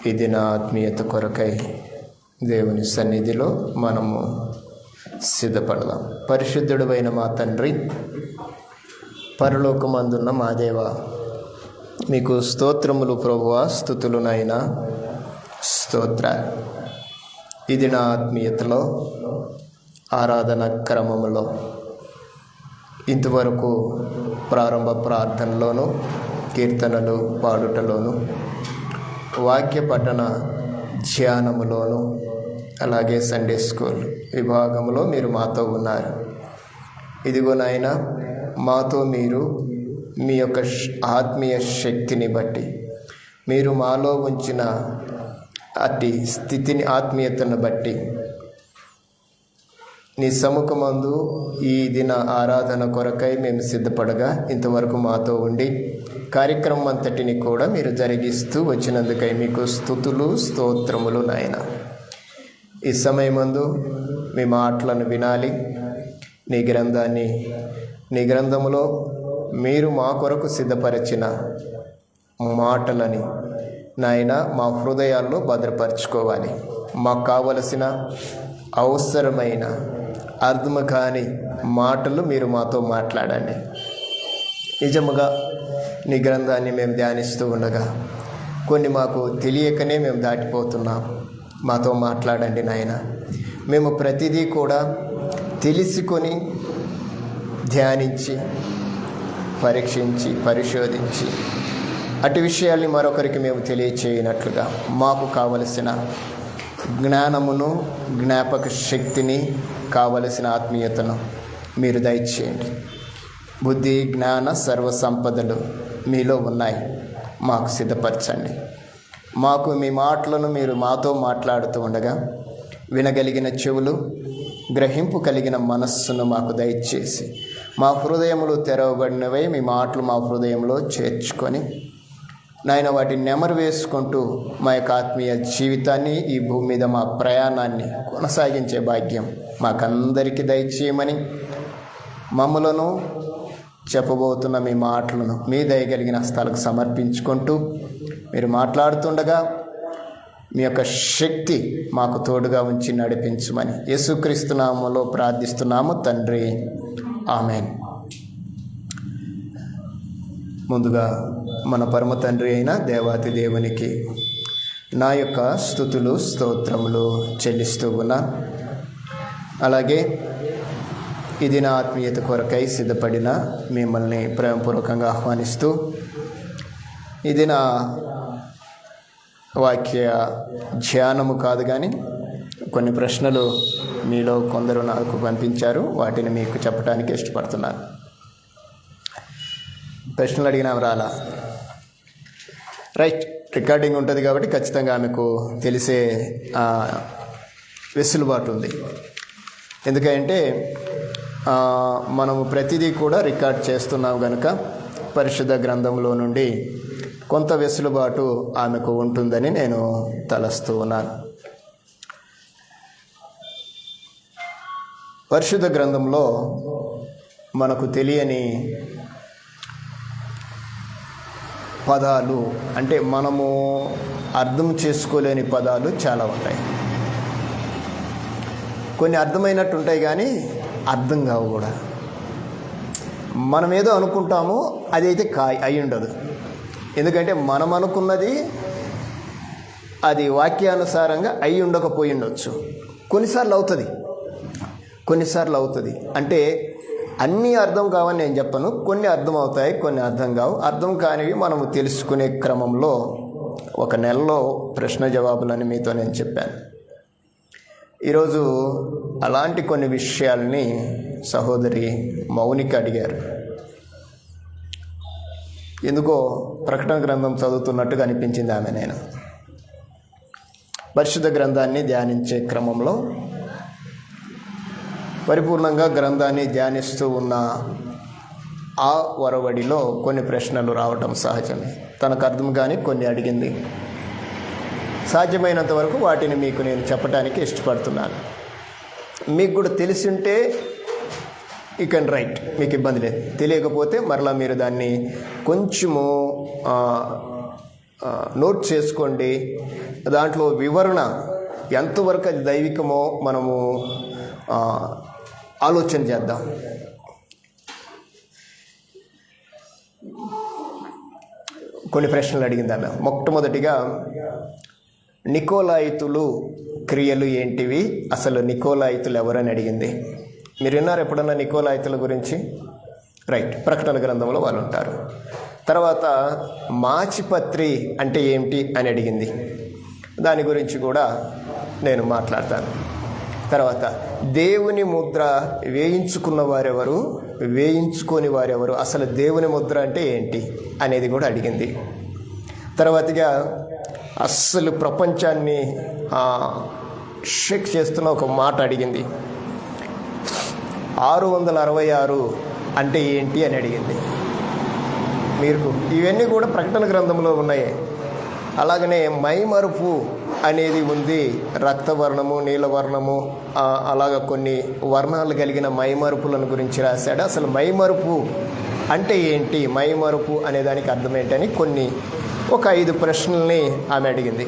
ఇది నా ఆత్మీయత కొరకై దేవుని సన్నిధిలో మనము సిద్ధపడదాం. పరిశుద్ధుడైన మా తండ్రి, పరలోకమందున్న మా దేవ, మీకు స్తోత్రములు ప్రభువా, స్తుతులునైనా స్తోత్రాలు. ఇది నా ఆత్మీయతలో ఆరాధన క్రమములో ఇంతవరకు ప్రారంభ ప్రార్థనలోను, కీర్తనలు పాడుటలోను, వాక్య పఠన ధ్యానములోను, అలాగే సండే స్కూల్ విభాగంలో మీరు మాతో ఉన్నారు. ఇదిగో నాయనా, మాతో మీరు మీ యొక్క ఆత్మీయ శక్తిని బట్టి, మీరు మాలో ఉంచిన అతి స్థితిని, ఆత్మీయతను బట్టి నీ సముఖమందు ఈ దిన ఆరాధన కొరకై మేము సిద్ధపడగా ఇంతవరకు మాతో ఉండి కార్యక్రమం అంతటిని కూడా మీరు జరిగిస్తూ వచ్చినందుకై మీకు స్తుతులు స్తోత్రములు నాయన. ఈ సమయమందు మీ మాటలను వినాలి. నీ గ్రంథములో మీరు మా కొరకు సిద్ధపరిచిన మాటలని నాయన మా హృదయాల్లో భద్రపరచుకోవాలి. మాకు కావలసిన అవసరమైన అర్థము కాని మాటలు మీరు మాతో మాట్లాడండి. నిజముగా నీ గ్రంథాన్ని మేము ధ్యానిస్తూ ఉండగా కొన్ని మాకు తెలియకనే మేము దాటిపోతున్నాం. మాతో మాట్లాడండి నాయన. మేము ప్రతిదీ కూడా తెలుసుకొని ధ్యానించి పరీక్షించి పరిశోధించి అటు విషయాల్ని మరొకరికి మేము తెలియచేయనట్లుగా మాకు కావలసిన జ్ఞానమును, జ్ఞాపక శక్తిని, కావలసిన ఆత్మీయతను మీరు దయచేయండి. బుద్ధి, జ్ఞాన, సర్వ సంపదలు మీలో ఉన్నాయి. మాకు సిద్ధపరచండి. మాకు మీ మాటలను మీరు మాతో మాట్లాడుతూ ఉండగా వినగలిగిన చెవులు, గ్రహింపు కలిగిన మనస్సును మాకు దయచేసి మా హృదయములు తెరవబడినవై మీ మాటలు మా హృదయంలో చేర్చుకొని నాయన వాటిని నెమరు వేసుకుంటూ మా యొక్క ఆత్మీయ జీవితాన్ని, ఈ భూమి మీద మా ప్రయాణాన్ని కొనసాగించే భాగ్యం మాకందరికీ దయచేయమని, మమ్మలను చెప్పబోతున్న మీ మాటలను మీ దయగలిగిన హస్తాలకు సమర్పించుకుంటూ మీరు మాట్లాడుతుండగా మీ యొక్క శక్తి మాకు తోడుగా ఉంచి నడిపించమని యేసుక్రీస్తు నామములో ప్రార్థిస్తున్నాము తండ్రి, ఆమెన్. ముందుగా మన పరమ తండ్రి అయిన దేవాతి దేవునికి నా యొక్క స్తుతులు స్తోత్రములు చెల్లిస్తూ ఉన్నా. అలాగే ఇది నా ఆత్మీయత కొరకై సిద్ధపడిన మిమ్మల్ని ప్రేమపూర్వకంగా ఆహ్వానిస్తూ, ఇది నా వాక్య ధ్యానము కాదు కానీ కొన్ని ప్రశ్నలు మీలో కొందరు నాకు పంపించారు. వాటిని మీకు చెప్పడానికి ఇష్టపడుతున్నాను. ప్రశ్నలు అడిగినా రాలా, రైట్, రికార్డింగ్ ఉంటుంది కాబట్టి ఖచ్చితంగా ఆమెకు తెలిసే వెసులుబాటు ఉంది. ఎందుకంటే మనము ప్రతిదీ కూడా రికార్డ్ చేస్తున్నాం కనుక పరిశుద్ధ గ్రంథంలో నుండి కొంత వెసులుబాటు ఆమెకు ఉంటుందని నేను తలస్తూ ఉన్నాను. పరిశుద్ధ గ్రంథంలో మనకు తెలియని పదాలు, అంటే మనము అర్థం చేసుకోలేని పదాలు చాలా ఉంటాయి. కొన్ని అర్థమైనట్టు ఉంటాయి కానీ అర్థం కావు కూడా. మనం ఏదో అనుకుంటామో అదైతే అయి ఉండదు. ఎందుకంటే మనం అనుకున్నది అది వాక్యానుసారంగా అయి ఉండకపోయి ఉండొచ్చు. కొన్నిసార్లు అవుతుంది. అంటే అన్నీ అర్థం కావని నేను చెప్పను. కొన్ని అర్థం అవుతాయి, కొన్ని అర్థం కావు. అర్థం కానివి మనము తెలుసుకునే క్రమంలో ఒక నెలలో ప్రశ్న జవాబులని మీతో నేను చెప్పాను. ఈరోజు అలాంటి కొన్ని విషయాల్ని సహోదరి మౌనిక అడిగారు. ఎందుకో ప్రకటన గ్రంథం చదువుతున్నట్టుగా అనిపించింది ఆమె. నేను పరిశుద్ధ గ్రంథాన్ని ధ్యానించే క్రమంలో పరిపూర్ణంగా గ్రంథాన్ని ధ్యానిస్తూ ఉన్న ఆ వరవడిలో కొన్ని ప్రశ్నలు రావటం సహజమే. తనకు అర్థం కానీ కొన్ని అడిగింది. సాధ్యమైనంత వరకు వాటిని మీకు నేను చెప్పడానికి ఇష్టపడుతున్నాను. మీకు కూడా తెలిసి ఉంటే యూ కెన్ రైట్, మీకు ఇబ్బంది లేదు. తెలియకపోతే మరలా మీరు దాన్ని కొంచెము నోట్ చేసుకోండి. దాంట్లో వివరణ ఎంతవరకు అది దైవికమో మనము ఆలోచన చేద్దాం. కొన్ని ప్రశ్నలు అడిగింది ఆమె. మొట్టమొదటిగా నికోలాయితులు క్రియలు ఏంటివి, అసలు నికోలాయితులు ఎవరని అడిగింది. మీరు విన్నారు ఎప్పుడన్నా నికోలాయితుల గురించి? రైట్, ప్రకటన గ్రంథంలో వాళ్ళు ఉంటారు. తర్వాత మాచిపత్రి అంటే ఏమిటి అని అడిగింది. దాని గురించి కూడా నేను మాట్లాడతాను. తర్వాత దేవుని ముద్ర వేయించుకున్న వారెవరు, వేయించుకొని వారెవరు, అసలు దేవుని ముద్ర అంటే ఏంటి అనేది కూడా అడిగింది. తర్వాతగా అస్సలు ప్రపంచాన్ని షేక్ చేస్తున్న ఒక మాట అడిగింది. 666 అంటే ఏంటి అని అడిగింది. మీరు ఇవన్నీ కూడా ప్రకటన గ్రంథంలో ఉన్నాయి. అలాగనే మైమరుపు అనేది ఉంది. రక్తవర్ణము, నీలవర్ణము, అలాగ కొన్ని వర్ణాలు కలిగిన మైమరుపులను గురించి రాశాడు. అసలు మైమరుపు అంటే ఏంటి, మైమరుపు అనే దానికి అర్థం ఏంటని ఒక 5 ప్రశ్నల్ని ఆమె అడిగింది.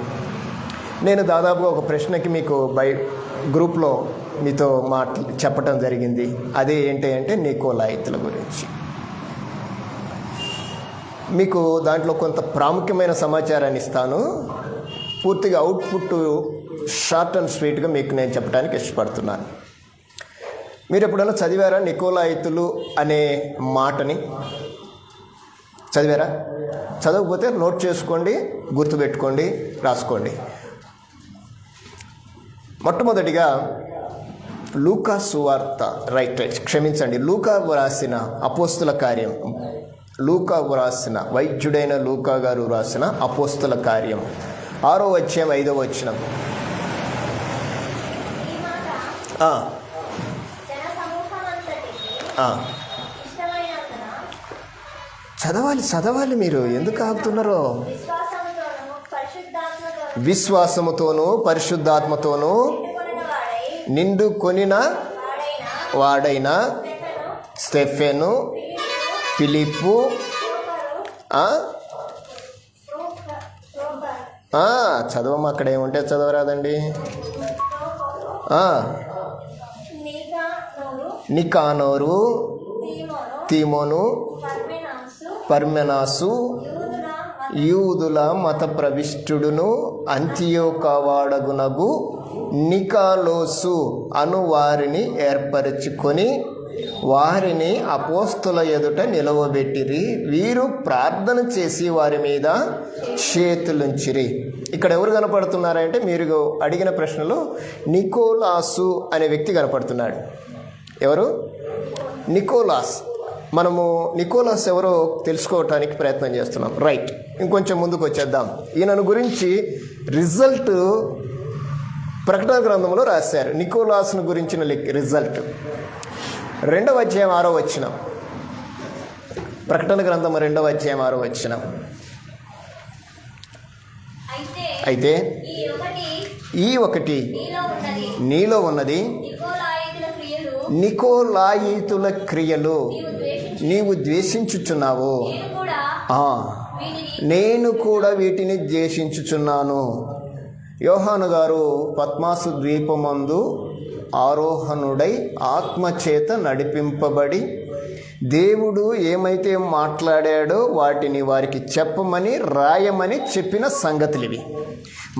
నేను దాదాపు ఒక ప్రశ్నకి మీకు గ్రూప్లో మీతో చెప్పటం జరిగింది. అదే ఏంటి అంటే నికోలాయితుల గురించి. మీకు దాంట్లో కొంత ప్రాముఖ్యమైన సమాచారాన్ని ఇస్తాను. పూర్తిగా అవుట్పుట్ షార్ట్ అండ్ స్వీట్గా మీకు నేను చెప్పడానికి ఇష్టపడుతున్నాను. మీరు ఎప్పుడైనా చదివారా నికోలాయితులు అనే మాటని? చదివారా? చదవకపోతే నోట్ చేసుకోండి, గుర్తుపెట్టుకోండి, రాసుకోండి. మొట్టమొదటిగా లూకా సువార్త, క్షమించండి, లూకా వ్రాసిన అపోస్తుల కార్యం, లూకా వ్రాసిన వైద్యుడైన లూకా గారు వ్రాసిన అపోస్తుల కార్యం 6వ అధ్యాయం 5వ వచనం. చదవాలి మీరు ఎందుకు ఆగుతున్నారో. విశ్వాసముతోనూ పరిశుద్ధాత్మతోనూ నిండు కొనిన వాడైన స్టెఫెను, ఫిలిప్పు, చదవము, అక్కడ ఏముంటే చదవరాదండి. నికానోరు, తీమోను, పర్మెనాసు, యూదుల మత ప్రవిష్టుడును అంతియోకవాడగునగు నికాలోసు అను వారిని ఏర్పరచుకొని వారిని అపోస్తుల ఎదుట నిలవబెట్టిరి. వీరు ప్రార్థన చేసి వారి మీద చేతులుంచిరి. ఇక్కడ ఎవరు కనపడుతున్నారంటే, మీరు అడిగిన ప్రశ్నలో నికోలాసు అనే వ్యక్తి కనపడుతున్నాడు. ఎవరు? నికోలాస్. మనము నికోలాస్ ఎవరో తెలుసుకోవటానికి ప్రయత్నం చేస్తున్నాం. రైట్, ఇంకొంచెం ముందుకు వచ్చేద్దాం. ఈయనను గురించి రిజల్ట్ ప్రకటన గ్రంథంలో రాశారు. నికోలాస్ను గురించిన రిజల్ట్ 2వ అధ్యాయం 6వ వచనం. ప్రకటన గ్రంథం 2వ అధ్యాయం 6వ వచనం. అయితే ఈ ఒకటి నీలో ఉన్నది, నికోలాయితుల క్రియలు నీవు ద్వేషించుచున్నావు, నేను కూడా వీటిని ద్వేషించుచున్నాను. యోహాను గారు పద్మాసు ద్వీపమందు ఆరోహణుడై ఆత్మచేత నడిపింపబడి దేవుడు ఏమైతే మాట్లాడాడో వాటిని వారికి చెప్పమని రాయమని చెప్పిన సంగతులు ఇవి.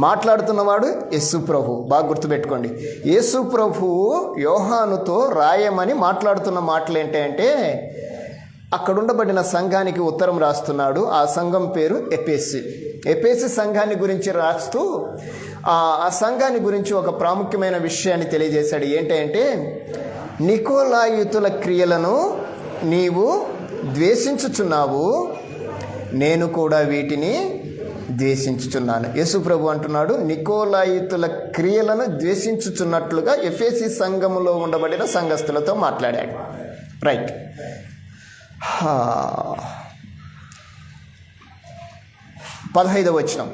మాట్లాడుతున్నవాడు యేసు ప్రభు. బాగా గుర్తుపెట్టుకోండి, యేసు ప్రభువు యోహానుతో రాయమని మాట్లాడుతున్న మాటలు ఏంటంటే, అక్కడ ఉండబడిన సంఘానికి ఉత్తరం రాస్తున్నాడు. ఆ సంఘం పేరు ఎఫెసు సంఘాన్ని గురించి రాస్తూ ఆ సంఘాన్ని గురించి ఒక ప్రాముఖ్యమైన విషయాన్ని తెలియజేశాడు. ఏంటంటే, నికోలాయితుల క్రియలను నీవు ద్వేషించుచున్నావు, నేను కూడా వీటిని ద్వేషించుచున్నాను. యేసు ప్రభు అంటున్నాడు, నికోలాయితుల క్రియలను ద్వేషించుచున్నట్లుగా ఎఫెసు సంఘములో ఉండబడిన సంఘస్థులతో మాట్లాడాడు. రైట్. 15వ వచనం.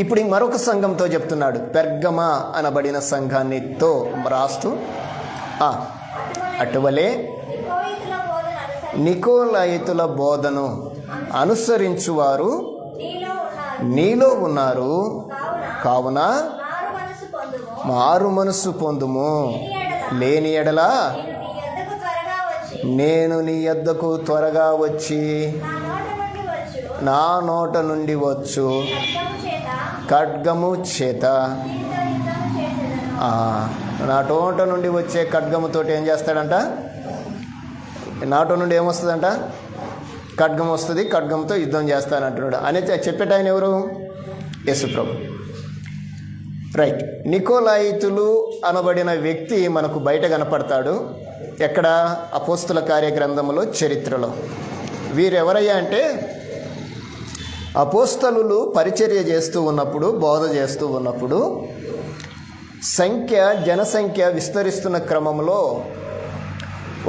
ఇప్పుడు మరొక సంఘంతో చెప్తున్నాడు. పెర్గమా అనబడిన సంఘాన్నితో రాస్తూ, అటువలే నికోలాయితుల బోధను అనుసరించువారు నీలో ఉన్నారు. కావున మారు మనసు పొందుము. లేని ఎడల నేను నీ యొద్దకు త్వరగా వచ్చి నా నోట నుండి వచ్చు ఖడ్గము చేత, నా నోట నుండి వచ్చే ఖడ్గముతో ఏం చేస్తాడంట? నాటో నుండి ఏమొస్తుందంట? ఖడ్గం వస్తుంది, ఖడ్గంతో యుద్ధం చేస్తానంటున్నాడు అని చెప్పేట ఆయన ఎవరు? యేసుప్రభు. రైట్. నికోలాయితులు అనబడిన వ్యక్తి మనకు బయట కనపడతాడు. ఎక్కడ? అపోస్తుల కార్యగ్రంథంలో, చరిత్రలో. వీరెవరయ్యా అంటే అపోస్తలులు పరిచర్య చేస్తూ ఉన్నప్పుడు, బోధ చేస్తూ ఉన్నప్పుడు జనసంఖ్య విస్తరిస్తున్న క్రమంలో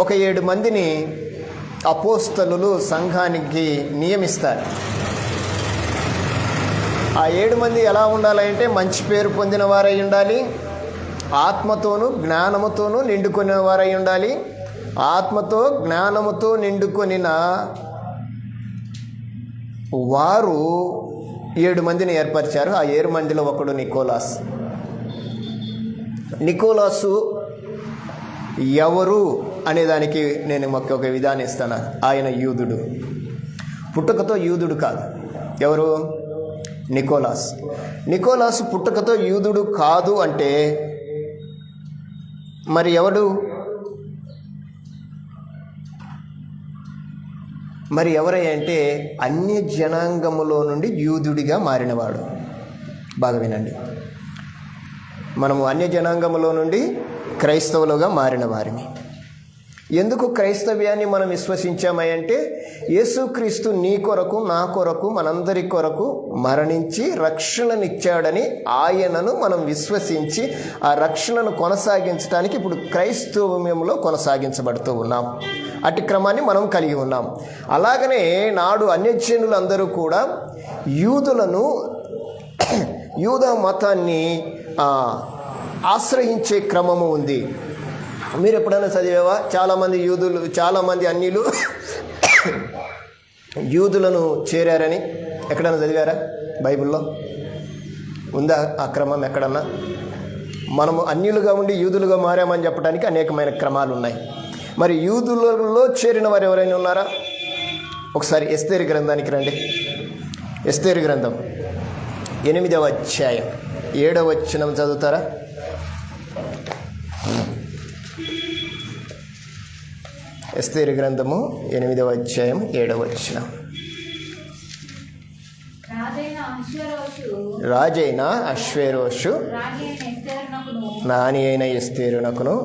ఒక 7 మందిని అపోస్తలులు సంఘానికి నియమిస్తారు. ఆ 7 మంది ఎలా ఉండాలంటే మంచి పేరు పొందిన వారై ఉండాలి, ఆత్మతోనూ జ్ఞానముతోనూ నిండుకొనిన వారై ఉండాలి. ఆత్మతో జ్ఞానముతో నిండుకొనిన వారు 7 మందిని ఏర్పరిచారు. ఆ 7 మందిలో ఒకడు నికోలాస్. నికోలాసు ఎవరు అనేదానికి నేను మాకు ఒక విధానం ఇస్తాను. ఆయన యూదుడు, పుట్టుకతో యూదుడు కాదు. ఎవరు? నికోలాస్. నికోలాసు పుట్టుకతో యూదుడు కాదు అంటే మరి ఎవడు? మరి ఎవరై అంటే అన్య జనాంగములో నుండి యూదుడిగా మారినవాడు. బాగా వినండి. మనము అన్య జనాంగములో నుండి క్రైస్తవులుగా మారిన వారిని. ఎందుకు క్రైస్తవ్యాన్ని మనం విశ్వసించామంటే యేసుక్రీస్తు నీ కొరకు, నా కొరకు, మనందరి కొరకు మరణించి రక్షణనిచ్చాడని ఆయనను మనం విశ్వసించి ఆ రక్షణను కొనసాగించడానికి ఇప్పుడు క్రైస్తవ్యంలో కొనసాగించబడుతూ ఉన్నాం. అటు క్రమాన్ని మనం కలిగి ఉన్నాం. అలాగనే నాడు అన్యజనులందరూ కూడా యూదా మతాన్ని ఆశ్రయించే క్రమము ఉంది. మీరు ఎప్పుడైనా చదివేవా? చాలామంది అన్యులు యూదులను చేరారని ఎక్కడైనా చదివారా? బైబిల్లో ఉందా ఆ క్రమం ఎక్కడన్నా? మనము అన్యులుగా ఉండి యూదులుగా మారామని చెప్పడానికి అనేకమైన క్రమాలు ఉన్నాయి. మరి యూదులలో చేరిన వారు ఎవరైనా ఉన్నారా? ఒకసారి ఎస్తేరు గ్రంథానికి రండి. ఎస్తేరు గ్రంథం 8వ అధ్యాయం 7వ వచనం చదువుతారా? ఎస్తేరు గ్రంథము 8వ అధ్యాయం 7వ వచనం. రాజైన అశ్వేరోషు నాని అయిన ఎస్తేరునకును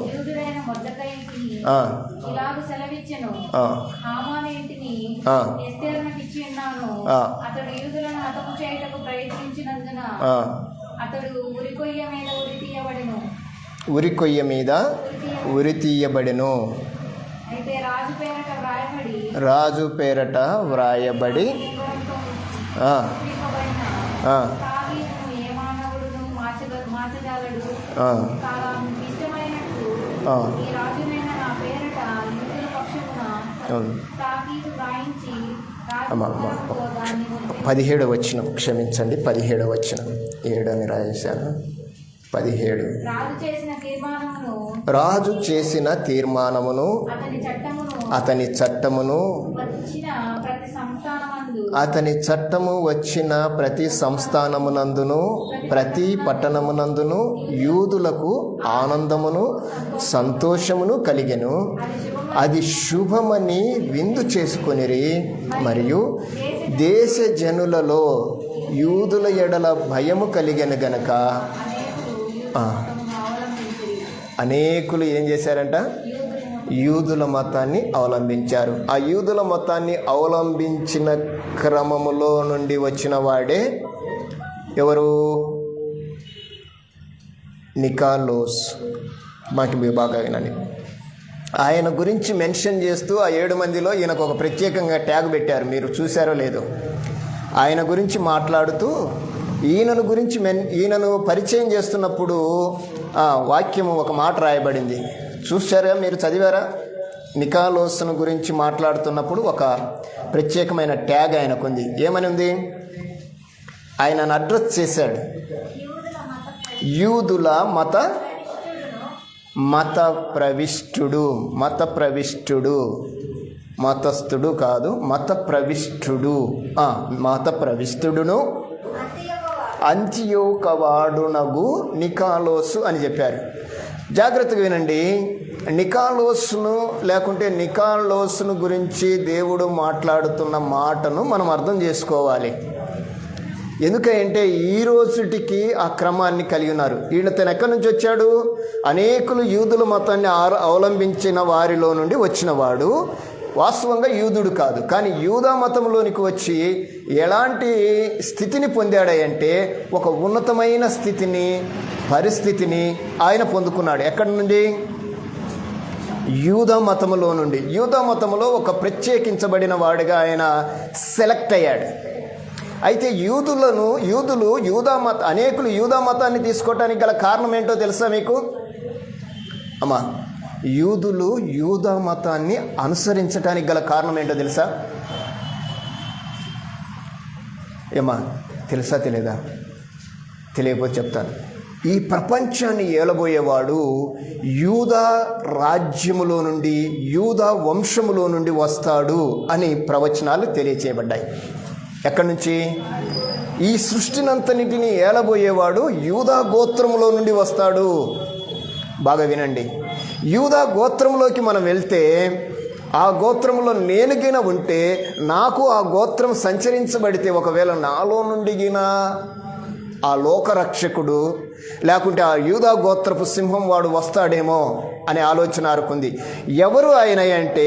ఉరికొయ్య మీద ఉరి తీయబడెను. రాజు పేరట వ్రాయబడి అమ్మా 17వ వచనం, క్షమించండి, 17వ వచనం. 7 అని రాసేశాను. 17. రాజు చేసిన తీర్మానమును అతని చట్టము వచ్చిన ప్రతి సంస్థానమునందును ప్రతి పట్టణమునందును యూదులకు ఆనందమును సంతోషమును కలిగెను. అది శుభమని విందు చేసుకొనిరి. మరియు దేశ జనులలో యూదుల ఎడల భయము కలిగెను గనక అనేకులు ఏం చేశారంట? యూదుల మతాన్ని అవలంబించారు. ఆ యూదుల మతాన్ని అవలంబించిన క్రమములో నుండి వచ్చిన వాడే ఎవరు? నికోలాస్. మాకు బాగా వినండి. ఆయన గురించి మెన్షన్ చేస్తూ ఆ 7 మందిలో ఈయనకు ఒక ప్రత్యేకంగా ట్యాగ్ పెట్టారు. మీరు చూశారో లేదో? ఆయన గురించి మాట్లాడుతూ ఈయనను పరిచయం చేస్తున్నప్పుడు వాక్యము ఒక మాట రాయబడింది. చూశారా? మీరు చదివారా? నికోలాసును గురించి మాట్లాడుతున్నప్పుడు ఒక ప్రత్యేకమైన ట్యాగ్ ఆయనకుంది. ఏమని ఉంది? ఆయనను అడ్రస్ చేశాడు. యూదుల మత ప్రవిష్టుడు, మతస్థుడు కాదు, మత ప్రవిష్టుడును అంతియోక వాడునగు నికాలోసు అని చెప్పారు. జాగ్రత్తగా వినండి. నికాలోసును గురించి దేవుడు మాట్లాడుతున్న మాటను మనం అర్థం చేసుకోవాలి. ఎందుకంటే ఈ రోజుటికి ఆ క్రమాన్ని కలిగి ఉన్నారు. తను ఎక్కడి నుంచి వచ్చాడు? అనేకులు యూదుల మతాన్ని అవలంబించిన వారిలో నుండి వచ్చినవాడు. వాస్తవంగా యూదుడు కాదు, కానీ యూదా మతంలోనికి వచ్చి ఎలాంటి స్థితిని పొందాడంటే ఒక ఉన్నతమైన పరిస్థితిని ఆయన పొందుకున్నాడు. ఎక్కడి నుండి? యూదా మతములో నుండి. యూదా మతములో ఒక ప్రత్యేకించబడిన వాడిగా ఆయన సెలెక్ట్ అయ్యాడు. అయితే అనేకులు యూదా మతాన్ని తీసుకోవటానికి గల కారణం ఏంటో తెలుసా మీకు? అమ్మా, యూదులు యూదా మతాన్ని అనుసరించడానికి గల కారణం ఏంటో తెలుసా? ఏమా తెలుసా? తెలియదా? తెలియకపోతే చెప్తాను. ఈ ప్రపంచాన్ని ఏలబోయేవాడు యూదా రాజ్యములో నుండి, యూదా వంశములో నుండి వస్తాడు అని ప్రవచనాలు తెలియచేయబడ్డాయి. ఎక్కడి నుంచి? ఈ సృష్టినంతటిని ఏలబోయేవాడు యూదా గోత్రములో నుండి వస్తాడు. బాగా వినండి. యూదా గోత్రంలోకి మనం వెళ్తే, ఆ గోత్రంలో నేను గిన ఉంటే, నాకు ఆ గోత్రం సంచరించబడితే, ఒకవేళ నాలో నుండి గిన ఆ లోకరక్షకుడు లేకుంటే ఆ యూదా గోత్రపు సింహం వాడు వస్తాడేమో అనే ఆలోచన ఆరుకుంది. ఎవరు ఆయన అంటే,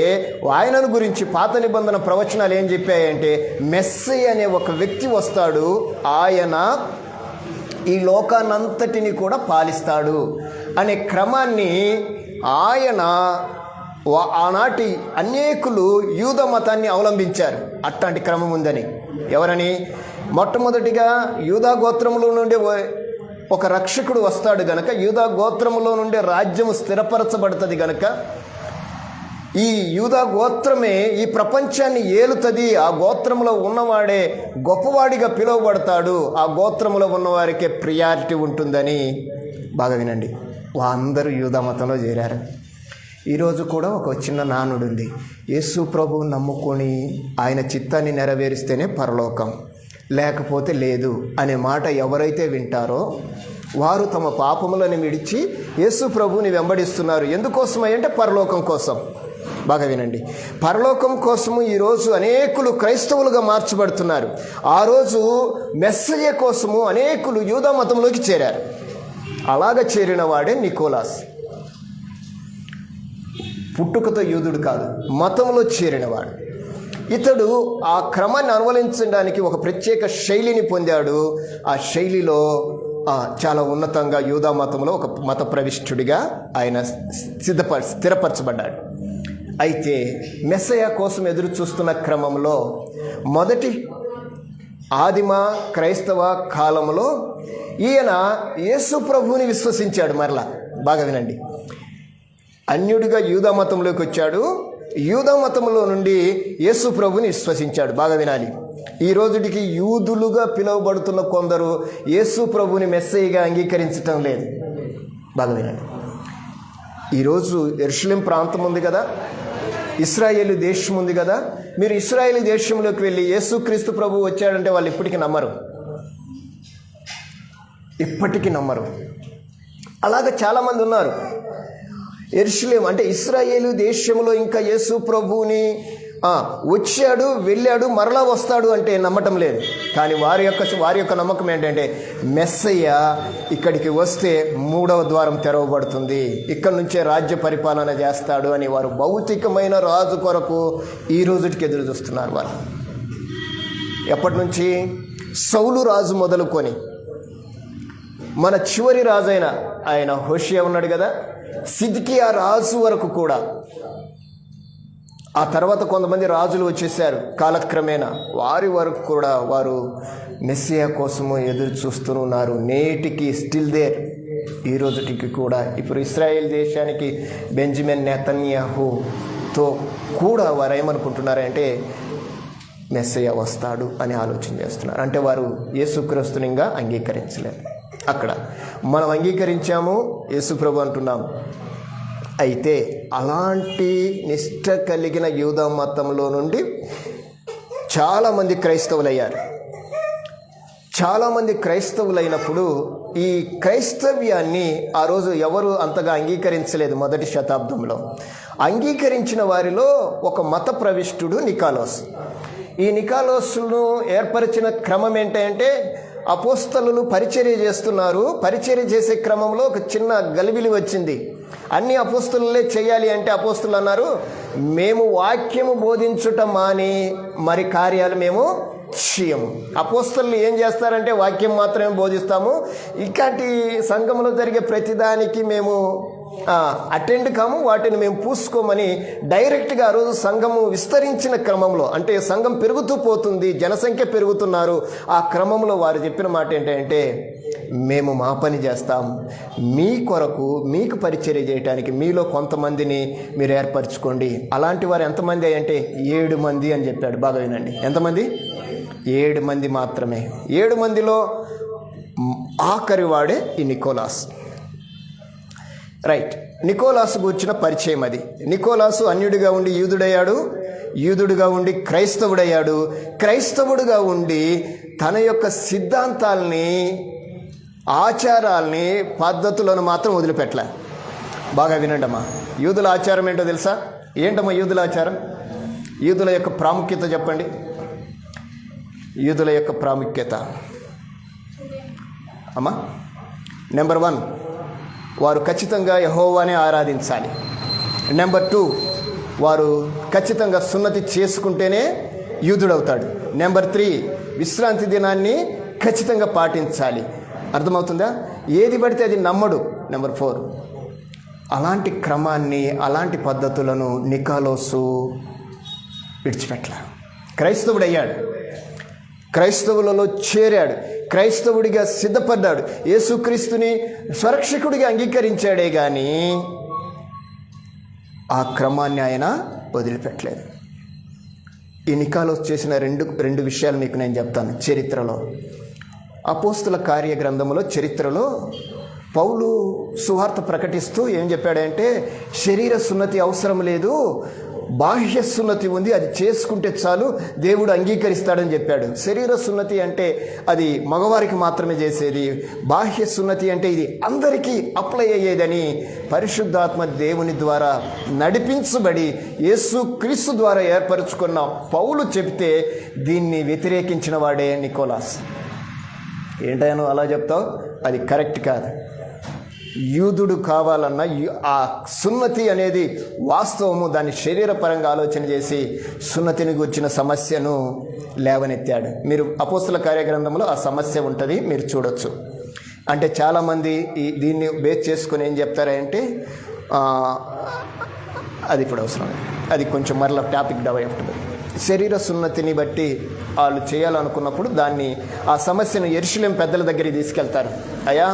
ఆయనను గురించి పాత నిబంధన ప్రవచనాలు ఏం చెప్పాయంటే, మెస్సయ్య అనే ఒక వ్యక్తి వస్తాడు, ఆయన ఈ లోకానంతటిని కూడా పాలిస్తాడు అనే క్రమాన్ని ఆయన ఆనాటి అనేకులు యూదా మతాన్ని అవలంబించారు. అట్లాంటి క్రమం ఉందని. ఎవరని? మొట్టమొదటిగా యూదా గోత్రములో నుండి ఒక రక్షకుడు వస్తాడు గనక, యూదా గోత్రములో నుండి రాజ్యము స్థిరపరచబడుతుంది గనక, ఈ యూదా గోత్రమే ఈ ప్రపంచాన్ని ఏలుతుంది. ఆ గోత్రములో ఉన్నవాడే గొప్పవాడిగా పిలువబడతాడు. ఆ గోత్రములో ఉన్నవారికే ప్రియారిటీ ఉంటుందని. బాగా వినండి. అందరూ యూదా మతంలో చేరారు. ఈరోజు కూడా ఒక చిన్న నానుడు ఉంది. యేసు ప్రభువు నమ్ముకొని ఆయన చిత్తాన్ని నెరవేరిస్తేనే పరలోకం, లేకపోతే లేదు అనే మాట ఎవరైతే వింటారో వారు తమ పాపములను విడిచి యేసు ప్రభువుని వెంబడిస్తున్నారు. ఎందుకోసమై అంటే పరలోకం కోసం. బాగా వినండి. పరలోకం కోసము ఈరోజు అనేకులు క్రైస్తవులుగా మార్చబడుతున్నారు. ఆ రోజు మెస్సయ్య కోసము అనేకులు యూదా మతంలోకి చేరారు. అలాగ చేరిన వాడే నికోలాస్. పుట్టుకతో యూదుడు కాదు, మతంలో చేరినవాడు. ఇతడు ఆ క్రమాన్ని అనువలించడానికి ఒక ప్రత్యేక శైలిని పొందాడు. ఆ శైలిలో చాలా ఉన్నతంగా యూదా మతంలో ఒక మత ప్రవిష్టుడిగా ఆయన స్థిరపరచబడ్డాడు. అయితే మెస్సయ్య కోసం ఎదురు చూస్తున్న క్రమంలో మొదటి ఆదిమ క్రైస్తవ కాలంలో ఈయన యేసు ప్రభువుని విశ్వసించాడు. మరలా బాగా వినండి. అన్యుడిగా యూదా మతంలోకి వచ్చాడు. యూదా మతంలో నుండి యేసు ప్రభుని విశ్వసించాడు. బాగా వినాలి. ఈ రోజుటికి యూదులుగా పిలువబడుతున్న కొందరు యేసు ప్రభుని మెస్సయ్యగా అంగీకరించటం లేదు. బాగా వినాలి. ఈరోజు యెరూషలేం ప్రాంతం ఉంది కదా, ఇశ్రాయేలు దేశం ఉంది కదా. మీరు ఇశ్రాయేలు దేశంలోకి వెళ్ళి యేసుక్రీస్తు ప్రభు వచ్చాడంటే వాళ్ళు ఇప్పటికీ నమ్మరు. అలాగే చాలామంది ఉన్నారు. యెరూషలేం అంటే ఇశ్రాయేలు దేశంలో ఇంకా యేసు ప్రభువుని వచ్చాడు, వెళ్ళాడు, మరలా వస్తాడు అంటే నమ్మటం లేదు. కానీ వారి యొక్క నమ్మకం ఏంటంటే, మెస్సయ్య ఇక్కడికి వస్తే 3వ ద్వారం తెరవబడుతుంది, ఇక్కడి నుంచే రాజ్య పరిపాలన చేస్తాడు అని వారు భౌతికమైన రాజు కొరకు ఈ రోజుకి ఎదురు చూస్తున్నారు. వారు ఎప్పటి నుంచి? సౌలు రాజు మొదలుకొని మన చివరి రాజైన ఆయన హోషేయ ఉన్నాడు కదా, సిద్కియా రాజు వరకు కూడా. ఆ తర్వాత కొంతమంది రాజులు వచ్చేసారు కాలక్రమేణా. వారి వరకు కూడా వారు మెస్సియా కోసము ఎదురు చూస్తున్నారు. నేటికి స్టిల్ దేర్. ఈ రోజుటికి కూడా ఇప్పుడు ఇశ్రాయేల్ దేశానికి బెంజమిన్ నెతన్యాహుతో కూడా వారు ఏమనుకుంటున్నారంటే, మెస్సయ్య వస్తాడు అని ఆలోచన చేస్తున్నారు. అంటే వారు యేసుక్రీస్తునిగా అంగీకరించలేదు. అక్కడ మనం అంగీకరించాము, యేసుప్రభు అంటున్నాం. అయితే అలాంటి నిష్ఠ కలిగిన యూదా మతంలో నుండి చాలామంది క్రైస్తవులయ్యారు. చాలామంది క్రైస్తవులైనప్పుడు ఈ క్రైస్తవ్యాన్ని ఆ రోజు ఎవరు అంతగా అంగీకరించలేదు. మొదటి శతాబ్దంలో అంగీకరించిన వారిలో ఒక మత ప్రవిష్టుడు నికాలోస్. ఈ నికాలోస్ను ఏర్పరిచిన క్రమం ఏంటంటే, అపోస్తలులు పరిచర్య చేస్తున్నారు. పరిచర్య చేసే క్రమంలో ఒక చిన్న గలిబిలి వచ్చింది. అన్ని అపోస్తలులే చేయాలి అంటే అపోస్తలు అన్నారు, మేము వాక్యము బోధించుట మాని మరి కార్యాలు మేము చేయము. అపోస్తలు ఏం చేస్తారంటే వాక్యం మాత్రమే బోధిస్తాము, ఇలాంటి సంఘంలో జరిగే ప్రతిదానికి మేము అటెండ్ కాము, వాటిని మేము పూసుకోమని డైరెక్ట్గా ఆ రోజు సంఘము విస్తరించిన క్రమంలో, అంటే సంఘం పెరుగుతూ పోతుంది, జనసంఖ్య పెరుగుతున్నారు. ఆ క్రమంలో వారు చెప్పిన మాట ఏంటంటే, మేము మా పని చేస్తాం, మీ కొరకు మీకు పరిచర్య చేయడానికి మీలో కొంతమందిని మీరు ఏర్పరచుకోండి. అలాంటి వారు ఎంతమంది అంటే 7 మంది అని చెప్పాడు. బాగా వినండి, ఎంతమంది? 7 మంది మాత్రమే. 7 మందిలో ఆఖరి వాడే ఈ నికోలాస్. రైట్, నికోలాసు గూర్చిన పరిచయం అది. నికోలాసు అన్యుడిగా ఉండి యూదుడయ్యాడు, యూదుడుగా ఉండి క్రైస్తవుడయ్యాడు, క్రైస్తవుడుగా ఉండి తన యొక్క సిద్ధాంతాలని, ఆచారాల్ని, పద్ధతులను మాత్రం వదిలిపెట్టలే. బాగా వినండి అమ్మా, యూదుల ఆచారం ఏంటో తెలుసా? ఏంటమ్మా యూదుల ఆచారం? యూదుల యొక్క ప్రాముఖ్యత చెప్పండి. యూదుల యొక్క ప్రాముఖ్యత అమ్మా, నెంబర్ 1, వారు ఖచ్చితంగా యెహోవానే ఆరాధించాలి. నెంబర్ 2, వారు ఖచ్చితంగా సున్నతి చేసుకుంటేనే యూదుడవుతాడు. నెంబర్ 3, విశ్రాంతి దినాన్ని ఖచ్చితంగా పాటించాలి. అర్థమవుతుందా? ఏది పడితే అది నమ్మడు. నెంబర్ 4, అలాంటి క్రమాన్ని, అలాంటి పద్ధతులను నికాలోసు విడిచిపెట్టలే. క్రైస్తవుడయ్యాడు, క్రైస్తవులలో చేరాడు, క్రైస్తవుడిగా సిద్ధపడ్డాడు, యేసుక్రీస్తుని స్వరక్షకుడిగా అంగీకరించాడే కానీ ఆ క్రమాన్ని ఆయన వదిలిపెట్టలేదు. ఈ నికాలోస్ చేసిన రెండు విషయాలు మీకు నేను చెప్తాను. చరిత్రలో, అపోస్తుల కార్య గ్రంథములో, చరిత్రలో పౌలు సువార్త ప్రకటిస్తూ ఏం చెప్పాడంటే, శరీర సున్నతి అవసరం లేదు, బాహ్య సున్నతి ఉంది, అది చేసుకుంటే చాలు, దేవుడు అంగీకరిస్తాడని చెప్పాడు. శరీర సున్నతి అంటే అది మగవారికి మాత్రమే చేసేది, బాహ్య సున్నతి అంటే ఇది అందరికీ అప్లై అయ్యేదని పరిశుద్ధాత్మ దేవుని ద్వారా నడిపించబడి యేసు క్రీస్తు ద్వారా ఏర్పరచుకున్న పౌలు చెబితే దీన్ని వ్యతిరేకించిన వాడే నికోలాస్. ఏంటను అలా చెప్తావు? అది కరెక్ట్ కాదు. యూదుడు కావాలన్న ఆ సున్నతి అనేది వాస్తవము, దాన్ని శరీరపరంగా ఆలోచన చేసి సున్నతిని గుర్చిన సమస్యను లేవనెత్తాడు. మీరు అపోస్తుల కార్యగ్రంథంలో ఆ సమస్య ఉంటుంది, మీరు చూడొచ్చు. అంటే చాలామంది దీన్ని బేస్ చేసుకుని ఏం చెప్తారంటే, అది ఇప్పుడు అవసరం, అది కొంచెం మరలా టాపిక్ డెవలప్. శరీర సున్నతిని బట్టి వాళ్ళు చేయాలనుకున్నప్పుడు దాన్ని, ఆ సమస్యను యెరూషలేం పెద్దల దగ్గరికి తీసుకెళ్తారు. అయ్యా,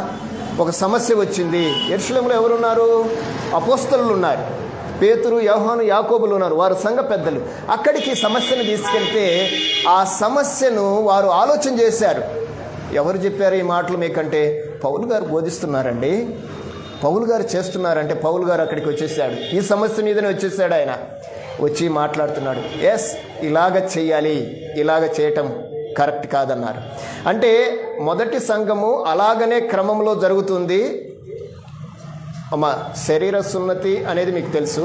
ఒక సమస్య వచ్చింది. యెరూషలేంలో ఎవరున్నారు? అపోస్తలులు ఉన్నారు, పేతురు, యోహాను, యాకోబులు ఉన్నారు, వారు సంఘ పెద్దలు. అక్కడికి సమస్యను తీసుకెళ్తే ఆ సమస్యను వారు ఆలోచన చేశారు. ఎవరు చెప్పారు ఈ మాటలు మీకంటే? పౌలు గారు బోధిస్తున్నారండి, పౌలు గారు చేస్తున్నారంటే పౌలు గారు అక్కడికి వచ్చేసాడు, ఈ సమస్య మీదనే వచ్చేసాడు. ఆయన వచ్చి మాట్లాడుతున్నాడు. ఎస్, ఇలాగ చెయ్యాలి, ఇలాగ చేయటం కరెక్ట్ కాదన్నారు. అంటే మొదటి సంఘము అలాగనే క్రమంలో జరుగుతుంది. అమ్మ, శరీర సున్నతి అనేది మీకు తెలుసు,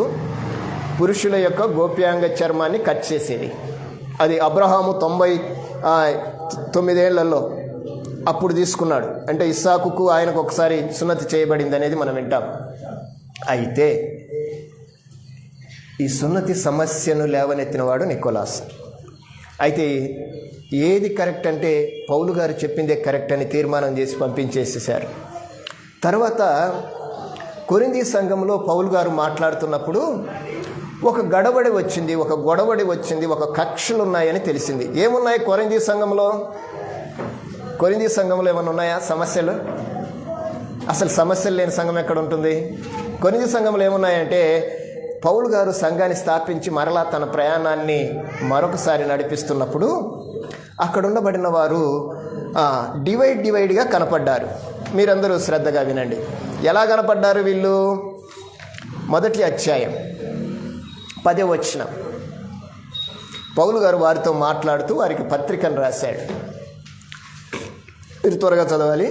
పురుషుల యొక్క గోప్యాంగ చర్మాన్ని కట్ చేసేది. అది అబ్రహాము 99 ఏళ్లలో అప్పుడు తీసుకున్నాడు. అంటే ఇస్సాకుకు ఆయనకు ఒకసారి సున్నతి చేయబడింది అనేది మనం వింటాం. అయితే ఈ సున్నతి సమస్యను లేవనెత్తినవాడు నికోలాస్. అయితే ఏది కరెక్ట్ అంటే పౌలు గారు చెప్పిందే కరెక్ట్ అని తీర్మానం చేసి పంపించేసేసారు. తర్వాత కొరింథీ సంఘంలో పౌలు గారు మాట్లాడుతున్నప్పుడు ఒక గొడవడి వచ్చింది, ఒక కక్షలు ఉన్నాయని తెలిసింది. ఏమున్నాయి కొరింథీ సంఘంలో? కొరింథీ సంఘంలో ఏమైనా ఉన్నాయా సమస్యలు? అసలు సమస్యలు లేని సంఘం ఎక్కడ ఉంటుంది? కొరింథీ సంఘంలో ఏమున్నాయంటే పౌలు గారు సంఘాన్ని స్థాపించి మరలా తన ప్రయాణాన్ని మరొకసారి నడిపిస్తున్నప్పుడు అక్కడ ఉండబడిన వారు డివైడ్గా కనపడ్డారు. మీరందరూ శ్రద్ధగా వినండి. ఎలా కనపడ్డారు వీళ్ళు? మొదటి అధ్యాయం 10వ వచనం. పౌలు గారు వారితో మాట్లాడుతూ వారికి పత్రికను రాశాడు. మీరు త్వరగా చదవాలి.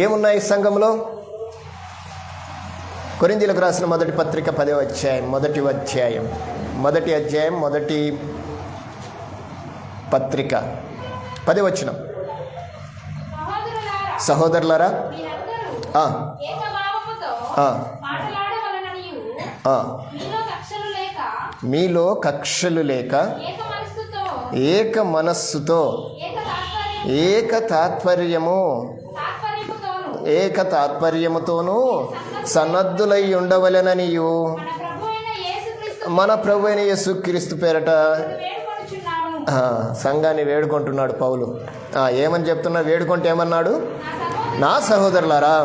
ఏమున్నాయి సంఘంలో? కొరింథీయులకు రాసిన మొదటి పత్రిక 10వ అధ్యాయం మొదటి అధ్యాయం మొదటి పత్రిక 10వ వచనం. సహోదరులారా, మీలో కక్షలు లేక ఏక మనస్సుతో ఏక తాత్పర్యముతోనూ సన్నద్ధులై ఉండవలెననియు మన ప్రభు అయిన యేసుక్రీస్తు పేరట సంఘాన్ని వేడుకుంటున్నాడు పౌలు. ఏమని చెప్తున్నాడు? వేడుకుంటే ఏమన్నాడు? నా సహోదరులారా,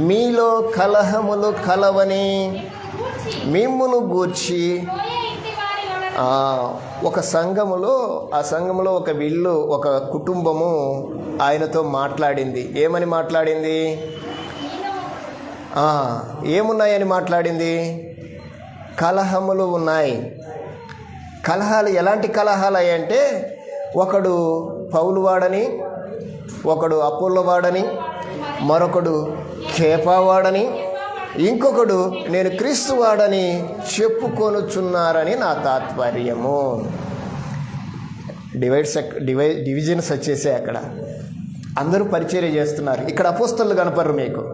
మీలో కలహములు కలవని మిమ్మును గూర్చి. ఒక సంఘములో, ఆ సంఘములో ఒక విల్లు, ఒక కుటుంబము ఆయనతో మాట్లాడింది. ఏమని మాట్లాడింది? ఏమున్నాయని మాట్లాడింది? కలహములు ఉన్నాయి. కలహాలు ఎలాంటి కలహాలు అయ్యంటే, ఒకడు పౌలు వాడని, ఒకడు అపోల్లో వాడని, మరొకడు కేఫా వాడని, ఇంకొకడు నేను క్రీస్తు వాడని చెప్పుకొనుచున్నారని నా తాత్పర్యము. డివిజన్స్ వచ్చేసాయి. అక్కడ అందరూ పరిచర్య చేస్తున్నారు. ఇక్కడ అపోస్తలు కనపడరు మీకు.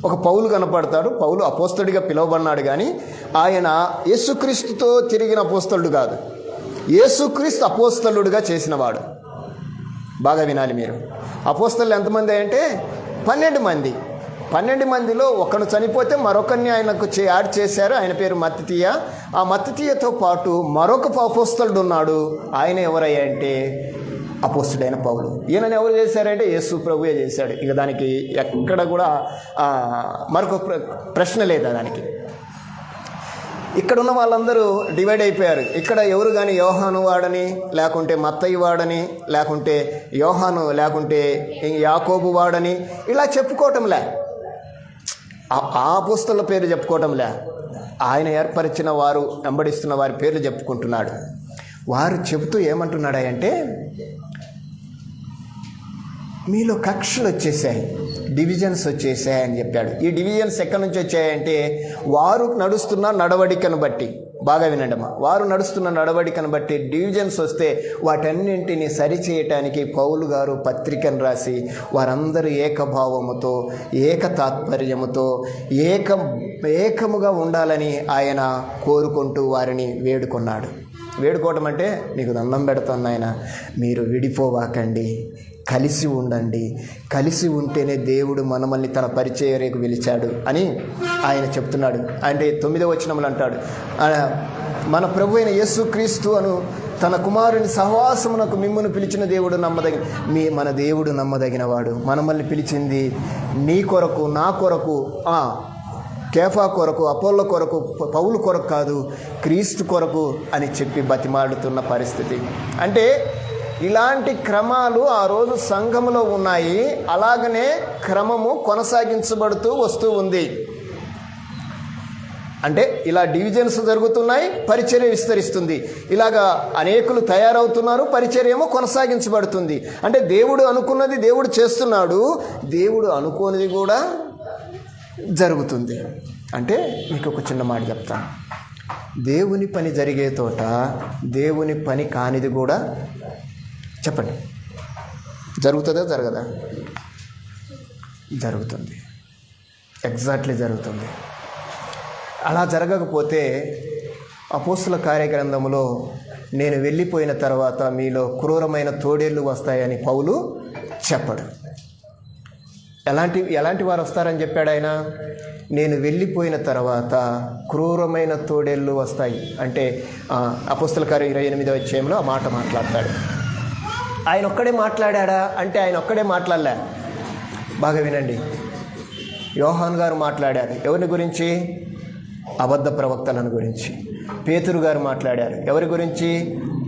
ఒక పౌలు కనపడతాడు. పౌలు అపోస్తలుడిగా పిలువబడినాడు, కానీ ఆయన యేసుక్రీస్తుతో తిరిగిన అపోస్తలుడు కాదు. యేసుక్రీస్తు అపోస్తలుడుగా చేసినవాడు. బాగా వినాలి మీరు. అపోస్తలు ఎంతమంది అంటే 12 మంది. 12 మందిలో ఒకడు చనిపోతే మరొకరిని ఆయనకు యాడ్ చేశారు. ఆయన పేరు మత్తీయ. ఆ మత్తీయతో పాటు మరొక అపోస్తలుడు ఉన్నాడు. ఆయన ఎవరయ్యా అంటే అపోస్తలుడైన పౌలు. ఈయనని ఎవరు చేశారంటే యేసు ప్రభువే చేశాడు. ఇక దానికి ఎక్కడ కూడా మరొక ప్రశ్న లేదా దానికి. ఇక్కడ ఉన్న వాళ్ళందరూ డివైడ్ అయిపోయారు. ఇక్కడ ఎవరు కానీ యోహాను వాడని, లేకుంటే మత్తయి వాడని, లేకుంటే యోహాను, లేకుంటే యాకోబు వాడని ఇలా చెప్పుకోవటంలే. ఆ అపోస్తలుల పేరు చెప్పుకోవటంలే. ఆయన ఏర్పరిచిన వారు, వెంబడిస్తున్న వారి పేర్లు చెప్పుకుంటున్నాడు. వారు చెబుతూ ఏమంటున్నాడంటే, మీలో కక్షలు వచ్చేసాయి, డివిజన్స్ వచ్చేసాయి అని చెప్పాడు. ఈ డివిజన్స్ ఎక్కడి నుంచి వచ్చాయంటే వారు నడుస్తున్న నడవడికను బట్టి. బాగా వినండమ్మా. వారు నడుస్తున్న నడవడికను బట్టి డివిజన్స్ వస్తే వాటన్నింటినీ సరిచేయటానికి పౌలు గారు పత్రికను రాసి వారందరూ ఏకభావముతో, ఏక తాత్పర్యముతో, ఏకముగా ఉండాలని ఆయన కోరుకుంటూ వారిని వేడుకున్నాడు. వేడుకోవటం అంటే, నీకు దండం పెడతాను ఆయన, మీరు విడిపోవాకండి, కలిసి ఉండండి, కలిసి ఉంటేనే దేవుడు మనల్ని తన పరిచర్యకు పిలిచాడు అని ఆయన చెప్తున్నాడు. అంటే 9వ వచనంలో అంటాడు, మన ప్రభు అయిన యేసుక్రీస్తు అను తన కుమారుని సహవాసమునకు మిమ్మును పిలిచిన దేవుడు మన దేవుడు నమ్మదగినవాడు. మనల్ని పిలిచింది నీ కొరకు, నా కొరకు, కేఫా కొరకు, అపోల్లో కొరకు, పౌలు కొరకు కాదు, క్రీస్తు కొరకు అని చెప్పి బతిమాడుతున్న పరిస్థితి. అంటే ఇలాంటి క్రమాలు ఆ రోజు సంఘములో ఉన్నాయి. అలాగనే క్రమము కొనసాగించబడుతూ వస్తూ ఉంది. అంటే ఇలా డివిజన్స్ జరుగుతున్నాయి, పరిచర్య విస్తరిస్తుంది. ఇలాగా అనేకులు తయారవుతున్నారు, పరిచర్య ఏమో కొనసాగించబడుతుంది. అంటే దేవుడు అనుకున్నది దేవుడు చేస్తున్నాడు, దేవుడు అనుకోనిది కూడా జరుగుతుంది. అంటే మీకు ఒక చిన్న మాట చెప్తాను. దేవుని పని జరిగే తోట దేవుని పని కానిది కూడా చెప్పండి, జరుగుతుందా జరగదా? జరుగుతుంది. ఎగ్జాక్ట్లీ జరుగుతుంది. అలా జరగకపోతే అపోస్తుల కార్యగ్రంథములో నేను వెళ్ళిపోయిన తర్వాత మీలో క్రూరమైన తోడేళ్ళు వస్తాయని పౌలు చెప్పడు. ఎలాంటి వారు వస్తారని చెప్పాడు ఆయన? నేను వెళ్ళిపోయిన తర్వాత క్రూరమైన తోడేళ్ళు వస్తాయి అంటే అపోస్తుల కార్యం 28వ అధ్యాయంలో ఆ మాట మాట్లాడతాడు. ఆయన ఒక్కడే మాట్లాడా అంటే ఆయన ఒక్కడే మాట్లాడలే. బాగా వినండి. యోహాను గారు మాట్లాడారు ఎవరి గురించి? అబద్ధ ప్రవక్తలను గురించి. పేతురు గారు మాట్లాడారు ఎవరి గురించి?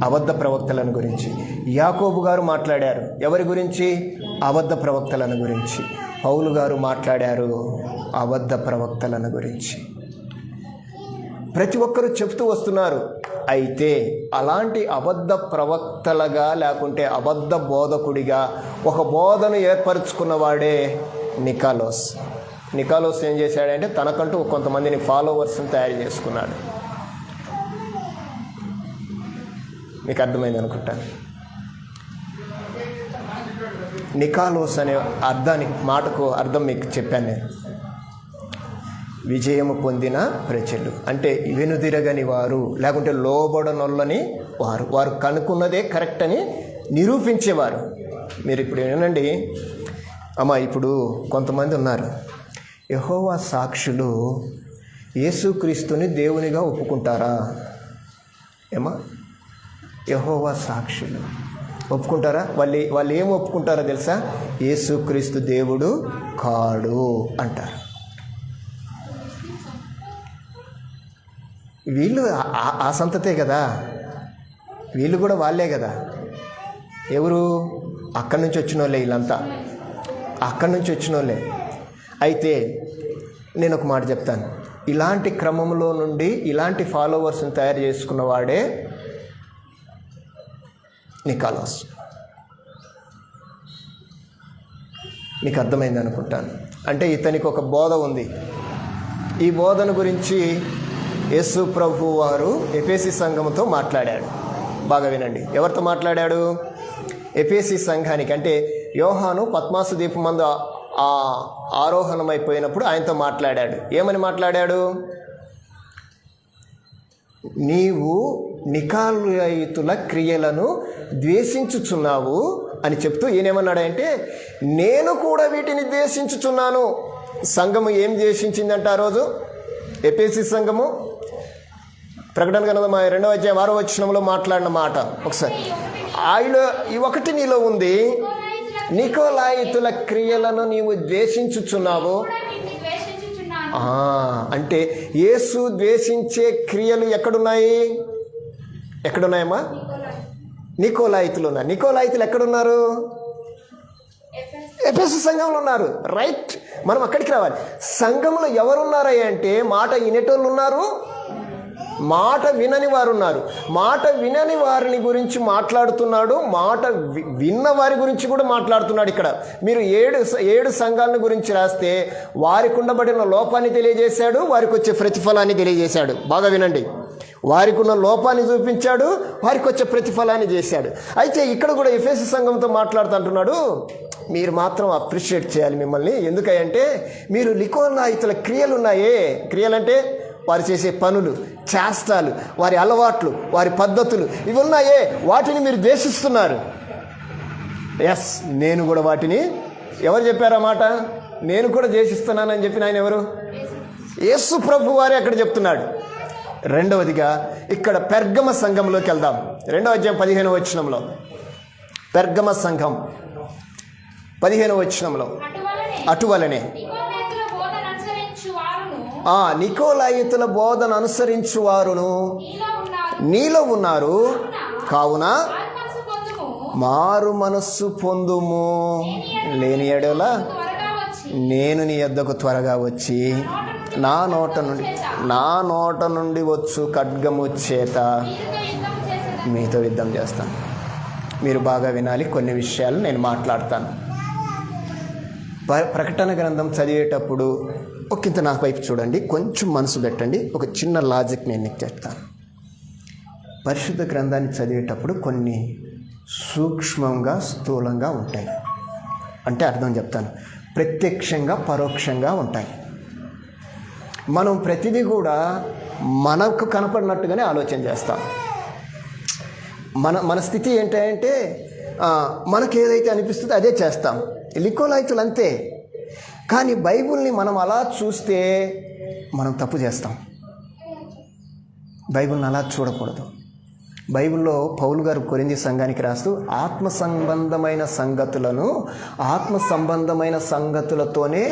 అబద్ధ ప్రవక్తలను గురించి. యాకోబు గారు మాట్లాడారు ఎవరి గురించి? అబద్ధ ప్రవక్తలను గురించి. పౌలు గారు మాట్లాడారు అబద్ధ ప్రవక్తలను గురించి. ప్రతి ఒక్కరూ చెప్తూ వస్తున్నారు. అయితే అలాంటి అబద్ధ ప్రవక్తలుగా లేకుంటే అబద్ధ బోధకుడిగా ఒక బోధను ఏర్పరచుకున్నవాడే నికాలోస్. నికాలోస్ ఏం చేశాడంటే తనకంటూ కొంతమందిని ఫాలోవర్స్ని తయారు చేసుకున్నాడు. మీకు అర్థమైంది అనుకుంటాను. నికాలోస్ అనే మాటకు అర్థం మీకు చెప్పాను నేను. విజయము పొందిన ప్రజలు అంటే వెనుదిరగని వారు, లేకుంటే లోబడనొల్లని వారు. వారు కనుక్కున్నదే కరెక్ట్ అని నిరూపించేవారు. మీరు ఇప్పుడు ఏనండి అమ్మ, ఇప్పుడు కొంతమంది ఉన్నారు, యెహోవా సాక్షులు యేసుక్రీస్తుని దేవునిగా ఒప్పుకుంటారా? ఏమా, యెహోవా సాక్షులు ఒప్పుకుంటారా? వాళ్ళు ఏం ఒప్పుకుంటారో తెలుసా? యేసుక్రీస్తు దేవుడు కాడు అంటారు. వీళ్ళు ఆ సంతతే కదా, వీళ్ళు కూడా వాళ్ళే కదా. ఎవరు? అక్కడి నుంచి వచ్చిన వాళ్ళే, వీళ్ళంతా అక్కడి నుంచి వచ్చిన వాళ్ళే. అయితే నేను ఒక మాట చెప్తాను. ఇలాంటి క్రమంలో నుండి ఇలాంటి ఫాలోవర్స్ని తయారు చేసుకున్న వాడే నికాలోస్. మీకు అర్థమైంది అనుకుంటాను. అంటే ఇతనికి ఒక బోధ ఉంది. ఈ బోధన గురించి యేసు ప్రభు వారు ఎఫెసీ సంఘంతో మాట్లాడాడు. బాగా వినండి. ఎవరితో మాట్లాడాడు? ఎఫెసీ సంఘానికి. అంటే యోహాను పద్మాసు దీపమందు ఆరోహణమైపోయినప్పుడు ఆయనతో మాట్లాడాడు. ఏమని మాట్లాడాడు? నీవు నికాలయుతుల క్రియలను ద్వేషించుచున్నావు అని చెప్తూ ఈయనేమన్నాడంటే, నేను కూడా వీటిని ద్వేషించుచున్నాను. సంఘము ఏం ద్వేషించిందంట ఆ రోజు? ఎఫెసీ సంఘము ప్రకటన గ్రంథం 2వ అధ్యాయం 6వ వచనంలో మాట్లాడిన మాట ఒకసారి. ఆయనలో ఈ ఒకటి నీలో ఉంది, నికోలాయితుల క్రియలను నీవు ద్వేషించుచున్నావు. అంటే యేసు ద్వేషించే క్రియలు ఎక్కడున్నాయమ్మా? నికోలాయితులు ఉన్నారు. నికోలాయితులు ఎక్కడున్నారు? ఎఫెసు సంఘంలో ఉన్నారు. రైట్, మనం అక్కడికి రావాలి. సంఘంలో ఎవరున్నారా అంటే మాట వినేటోళ్ళు ఉన్నారు, మాట వినని వారు ఉన్నారు. మాట వినని వారిని గురించి మాట్లాడుతున్నాడు, మాట విన్న వారి గురించి కూడా మాట్లాడుతున్నాడు. ఇక్కడ మీరు ఏడు సంఘాలను గురించి రాస్తే వారికి ఉండబడిన లోపాన్ని తెలియజేశాడు, వారికి వచ్చే ప్రతిఫలాన్ని తెలియజేశాడు. బాగా వినండి. వారికి ఉన్న లోపాన్ని చూపించాడు, వారికి వచ్చే ప్రతిఫలాన్ని చేశాడు. అయితే ఇక్కడ కూడా ఎఫెసు సంఘంతో మాట్లాడుతుంటున్నాడు, మీరు మాత్రం అప్రిషియేట్ చేయాలి మిమ్మల్ని. ఎందుకంటే మీరు నికోలాయితుల క్రియలు ఉన్నాయే, క్రియలంటే వారు చేసే పనులు, చేష్టాలు, వారి అలవాట్లు, వారి పద్ధతులు ఇవి ఉన్నాయే, వాటిని మీరు ద్వేషిస్తున్నారు. ఎస్, నేను కూడా వాటిని, ఎవరు చెప్పారా మాట? నేను కూడా ద్వేషిస్తున్నానని చెప్పిన ఆయన ఎవరు? యేసు ప్రభు వారే అక్కడ చెప్తున్నాడు. రెండవదిగా ఇక్కడ పెర్గమ సంఘంలోకి వెళ్దాం. 2వ అధ్యాయం 15వ వచనంలో పెర్గమ సంఘం 15వ వచనంలో, అటువలనే నికోలాయితుల బోధన అనుసరించు వారును నీలో ఉన్నారు, కావున మారు మనస్సు పొందుము. లేని ఎడల నేను నీ యొద్దకు త్వరగా వచ్చి నా నోట నుండి వచ్చు ఖడ్గము చేత మీతో యుద్ధం చేస్తాను. మీరు బాగా వినాలి. కొన్ని విషయాలు నేను మాట్లాడతాను. ప్రకటన గ్రంథం చదివేటప్పుడు ఒకంత నా వైపు చూడండి, కొంచెం మనసు పెట్టండి. ఒక చిన్న లాజిక్ నేను నీకు చెప్తాను. పరిశుద్ధ గ్రంథాన్ని చదివేటప్పుడు కొన్ని సూక్ష్మంగా స్థూలంగా ఉంటాయి. అంటే అర్థం చెప్తాను. ప్రత్యక్షంగా పరోక్షంగా ఉంటాయి. మనం ప్రతిదీ కూడా మనకు కనపడినట్టుగానే ఆలోచన చేస్తాం. మన స్థితి ఏంటంటే మనకు ఏదైతే అనిపిస్తుందో అదే చేస్తాం. నికోలాయితులు అంతే. కానీ బైబిల్ని మనం అలా చూస్తే మనం తప్పు చేస్తాం. బైబిల్ని అలా చూడకూడదు. బైబిల్లో పౌలు గారు కొరింథీ సంఘానికి రాస్తూ ఆత్మ సంబంధమైన సంగతులతోనే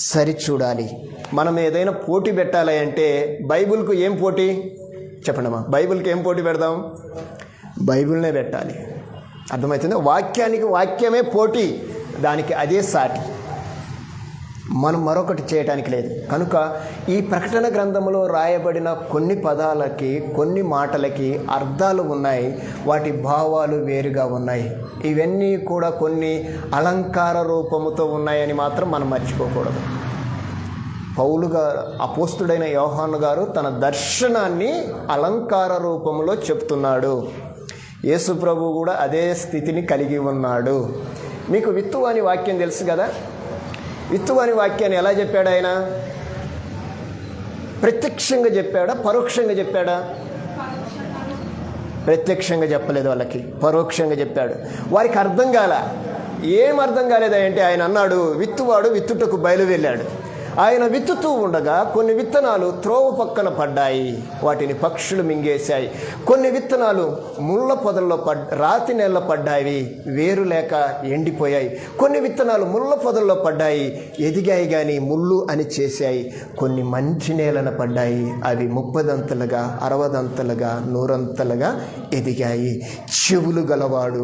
సరిచూడాలి. మనం ఏదైనా పోటీ పెట్టాలి అంటే బైబిల్కు ఏం పోటీ చెప్పండమ్మా? బైబిల్కి ఏం పోటీ పెడదాం? బైబిల్నే పెట్టాలి. అర్థమవుతుంది? వాక్యానికి వాక్యమే పోటీ, దానికి అదే సాటి. మనం మరొకటి చేయటానికి లేదు. కనుక ఈ ప్రకటన గ్రంథంలో రాయబడిన కొన్ని పదాలకి, కొన్ని మాటలకి అర్థాలు ఉన్నాయి, వాటి భావాలు వేరుగా ఉన్నాయి. ఇవన్నీ కూడా కొన్ని అలంకార రూపముతో ఉన్నాయని మాత్రం మనం మర్చిపోకూడదు. పౌలు గారు, అపోస్తుడైన యోహాను గారు తన దర్శనాన్ని అలంకార రూపంలో చెప్తున్నాడు. యేసు ప్రభు కూడా అదే స్థితిని కలిగి ఉన్నాడు. మీకు విత్తువు అని వాక్యం తెలుసు కదా? విత్తువు అని వాక్యాన్ని ఎలా చెప్పాడు ఆయన? ప్రత్యక్షంగా చెప్పాడా, పరోక్షంగా చెప్పాడా? ప్రత్యక్షంగా చెప్పలేదు, వాళ్ళకి పరోక్షంగా చెప్పాడు. వారికి అర్థం కాల. ఏం అర్థం కాలేదంటే ఆయన అన్నాడు, విత్తువాడు విత్తుటకు బయలువెళ్ళాడు. ఆయన విత్తుతూ ఉండగా కొన్ని విత్తనాలు త్రోవ పక్కన పడ్డాయి, వాటిని పక్షులు మింగేశాయి. కొన్ని విత్తనాలు ముళ్ళ పొదల్లో రాతి నేల పడ్డాయి, వేరు లేక ఎండిపోయాయి. కొన్ని విత్తనాలు ముళ్ళ పొదల్లో పడ్డాయి, ఎదిగాయి కానీ ముళ్ళు అని చేశాయి. కొన్ని మంచి నేలన పడ్డాయి, అవి 30 60 100 ఎదిగాయి. చెవులు గలవాడు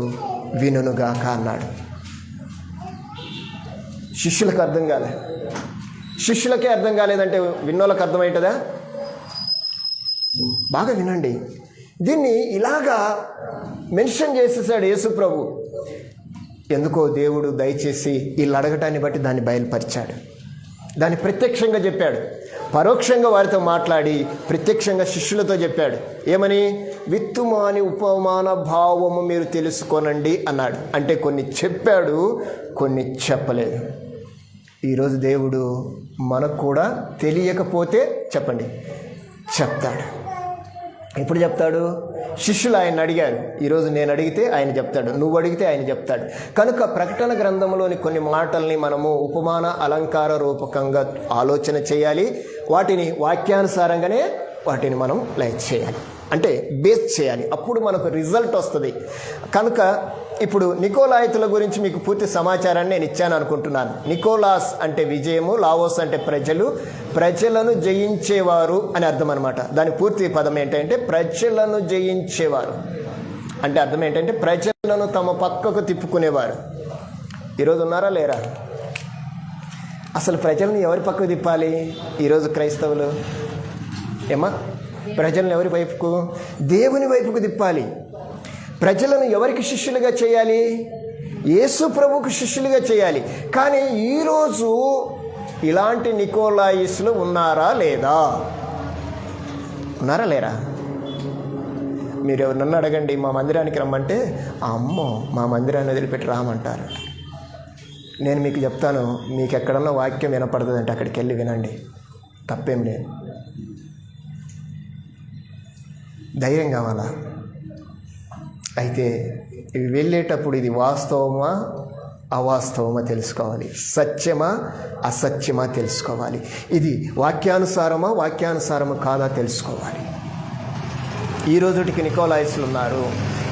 వినుగాక అన్నాడు. శిష్యులకు అర్థం కాలే. శిష్యులకే అర్థం కాలేదంటే విన్నోళ్ళకి అర్థమవుతుందా? బాగా వినండి, దీన్ని ఇలాగా మెన్షన్ చేసేసాడు యేసు ప్రభు. ఎందుకో దేవుడు దయచేసి వీళ్ళు అడగటాన్ని బట్టి దాన్ని బయలుపరిచాడు, దాన్ని ప్రత్యక్షంగా చెప్పాడు. పరోక్షంగా వారితో మాట్లాడి ప్రత్యక్షంగా శిష్యులతో చెప్పాడు. ఏమని? విత్తుమాని ఉపమాన భావము మీరు తెలుసుకోనండి అన్నాడు. అంటే కొన్ని చెప్పాడు, కొన్ని చెప్పలేదు. ఈరోజు దేవుడు మనకు కూడా తెలియకపోతే చెప్పండి, చెప్తాడు. ఎప్పుడు చెప్తాడు? శిష్యులు ఆయన అడిగారు, ఈరోజు నేను అడిగితే ఆయన చెప్తాడు, నువ్వు అడిగితే ఆయన చెప్తాడు. కనుక ప్రకటన గ్రంథంలోని కొన్ని మాటల్ని మనము ఉపమాన అలంకార రూపకంగా ఆలోచన చేయాలి. వాటిని వాక్యానుసారంగానే వాటిని మనం లైక్ చేయాలి, అంటే బేస్ చేయాలి. అప్పుడు మనకు రిజల్ట్ వస్తుంది. కనుక ఇప్పుడు నికోలాయితుల గురించి మీకు పూర్తి సమాచారాన్ని నేను ఇచ్చాను అనుకుంటున్నాను. నికోలాస్ అంటే విజయము, లావోస్ అంటే ప్రజలు, ప్రజలను జయించేవారు అని అర్థం అనమాట. దాని పూర్తి పదం ఏంటంటే ప్రజలను జయించేవారు. అంటే అర్థం ఏంటంటే ప్రజలను తమ పక్కకు తిప్పుకునేవారు. ఈరోజు ఉన్నారా లేరా? అసలు ప్రజలను ఎవరి పక్కకు తిప్పాలి ఈరోజు క్రైస్తవులు? ఏమా? ప్రజలను ఎవరి వైపుకు? దేవుని వైపుకు తిప్పాలి. ప్రజలను ఎవరికి శిష్యులుగా చేయాలి? యేసు ప్రభువుకు శిష్యులుగా చేయాలి. కానీ ఈరోజు ఇలాంటి నికోలాయిస్లు ఉన్నారా లేదా? ఉన్నారా లేరా? మీరు నన్ను అడగండి, మా మందిరానికి రమ్మంటే అమ్మో మా మందిరాన్ని వదిలిపెట్టి రామంటారు. నేను మీకు చెప్తాను, మీకు ఎక్కడన్నా వాక్యం వినపడుతుందంటే అక్కడికి వెళ్ళి వినండి, తప్పేం లేదు. ధైర్యం కావాలా? అయితే వెళ్ళేటప్పుడు ఇది వాస్తవమా అవాస్తవమా తెలుసుకోవాలి, సత్యమా అసత్యమా తెలుసుకోవాలి, ఇది వాక్యానుసారమా వాక్యానుసారమా కాదా తెలుసుకోవాలి. ఈ రోజుటికి నికోలాయిస్లు ఉన్నారు.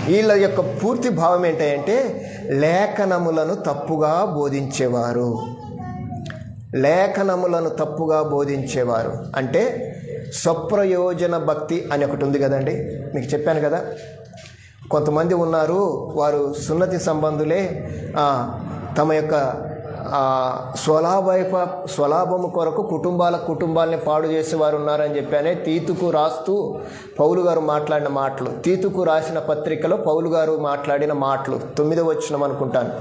వీళ్ళ యొక్క పూర్తి భావం ఏంటంటే లేఖనములను తప్పుగా బోధించేవారు. లేఖనములను తప్పుగా బోధించేవారు అంటే స్వప్రయోజన భక్తి అని ఒకటి ఉంది కదండి, మీకు చెప్పాను కదా. కొంతమంది ఉన్నారు, వారు సున్నతి సంబంధులే, తమ యొక్క స్వలాభము కొరకు కుటుంబాలని పాడు చేసేవారు ఉన్నారని చెప్పానే తీతుకు రాస్తూ పౌలు గారు మాట్లాడిన మాటలు, తీతుకు రాసిన పత్రికలో పౌలు గారు మాట్లాడిన మాటలు 9వ వచనం అనుకుంటాను.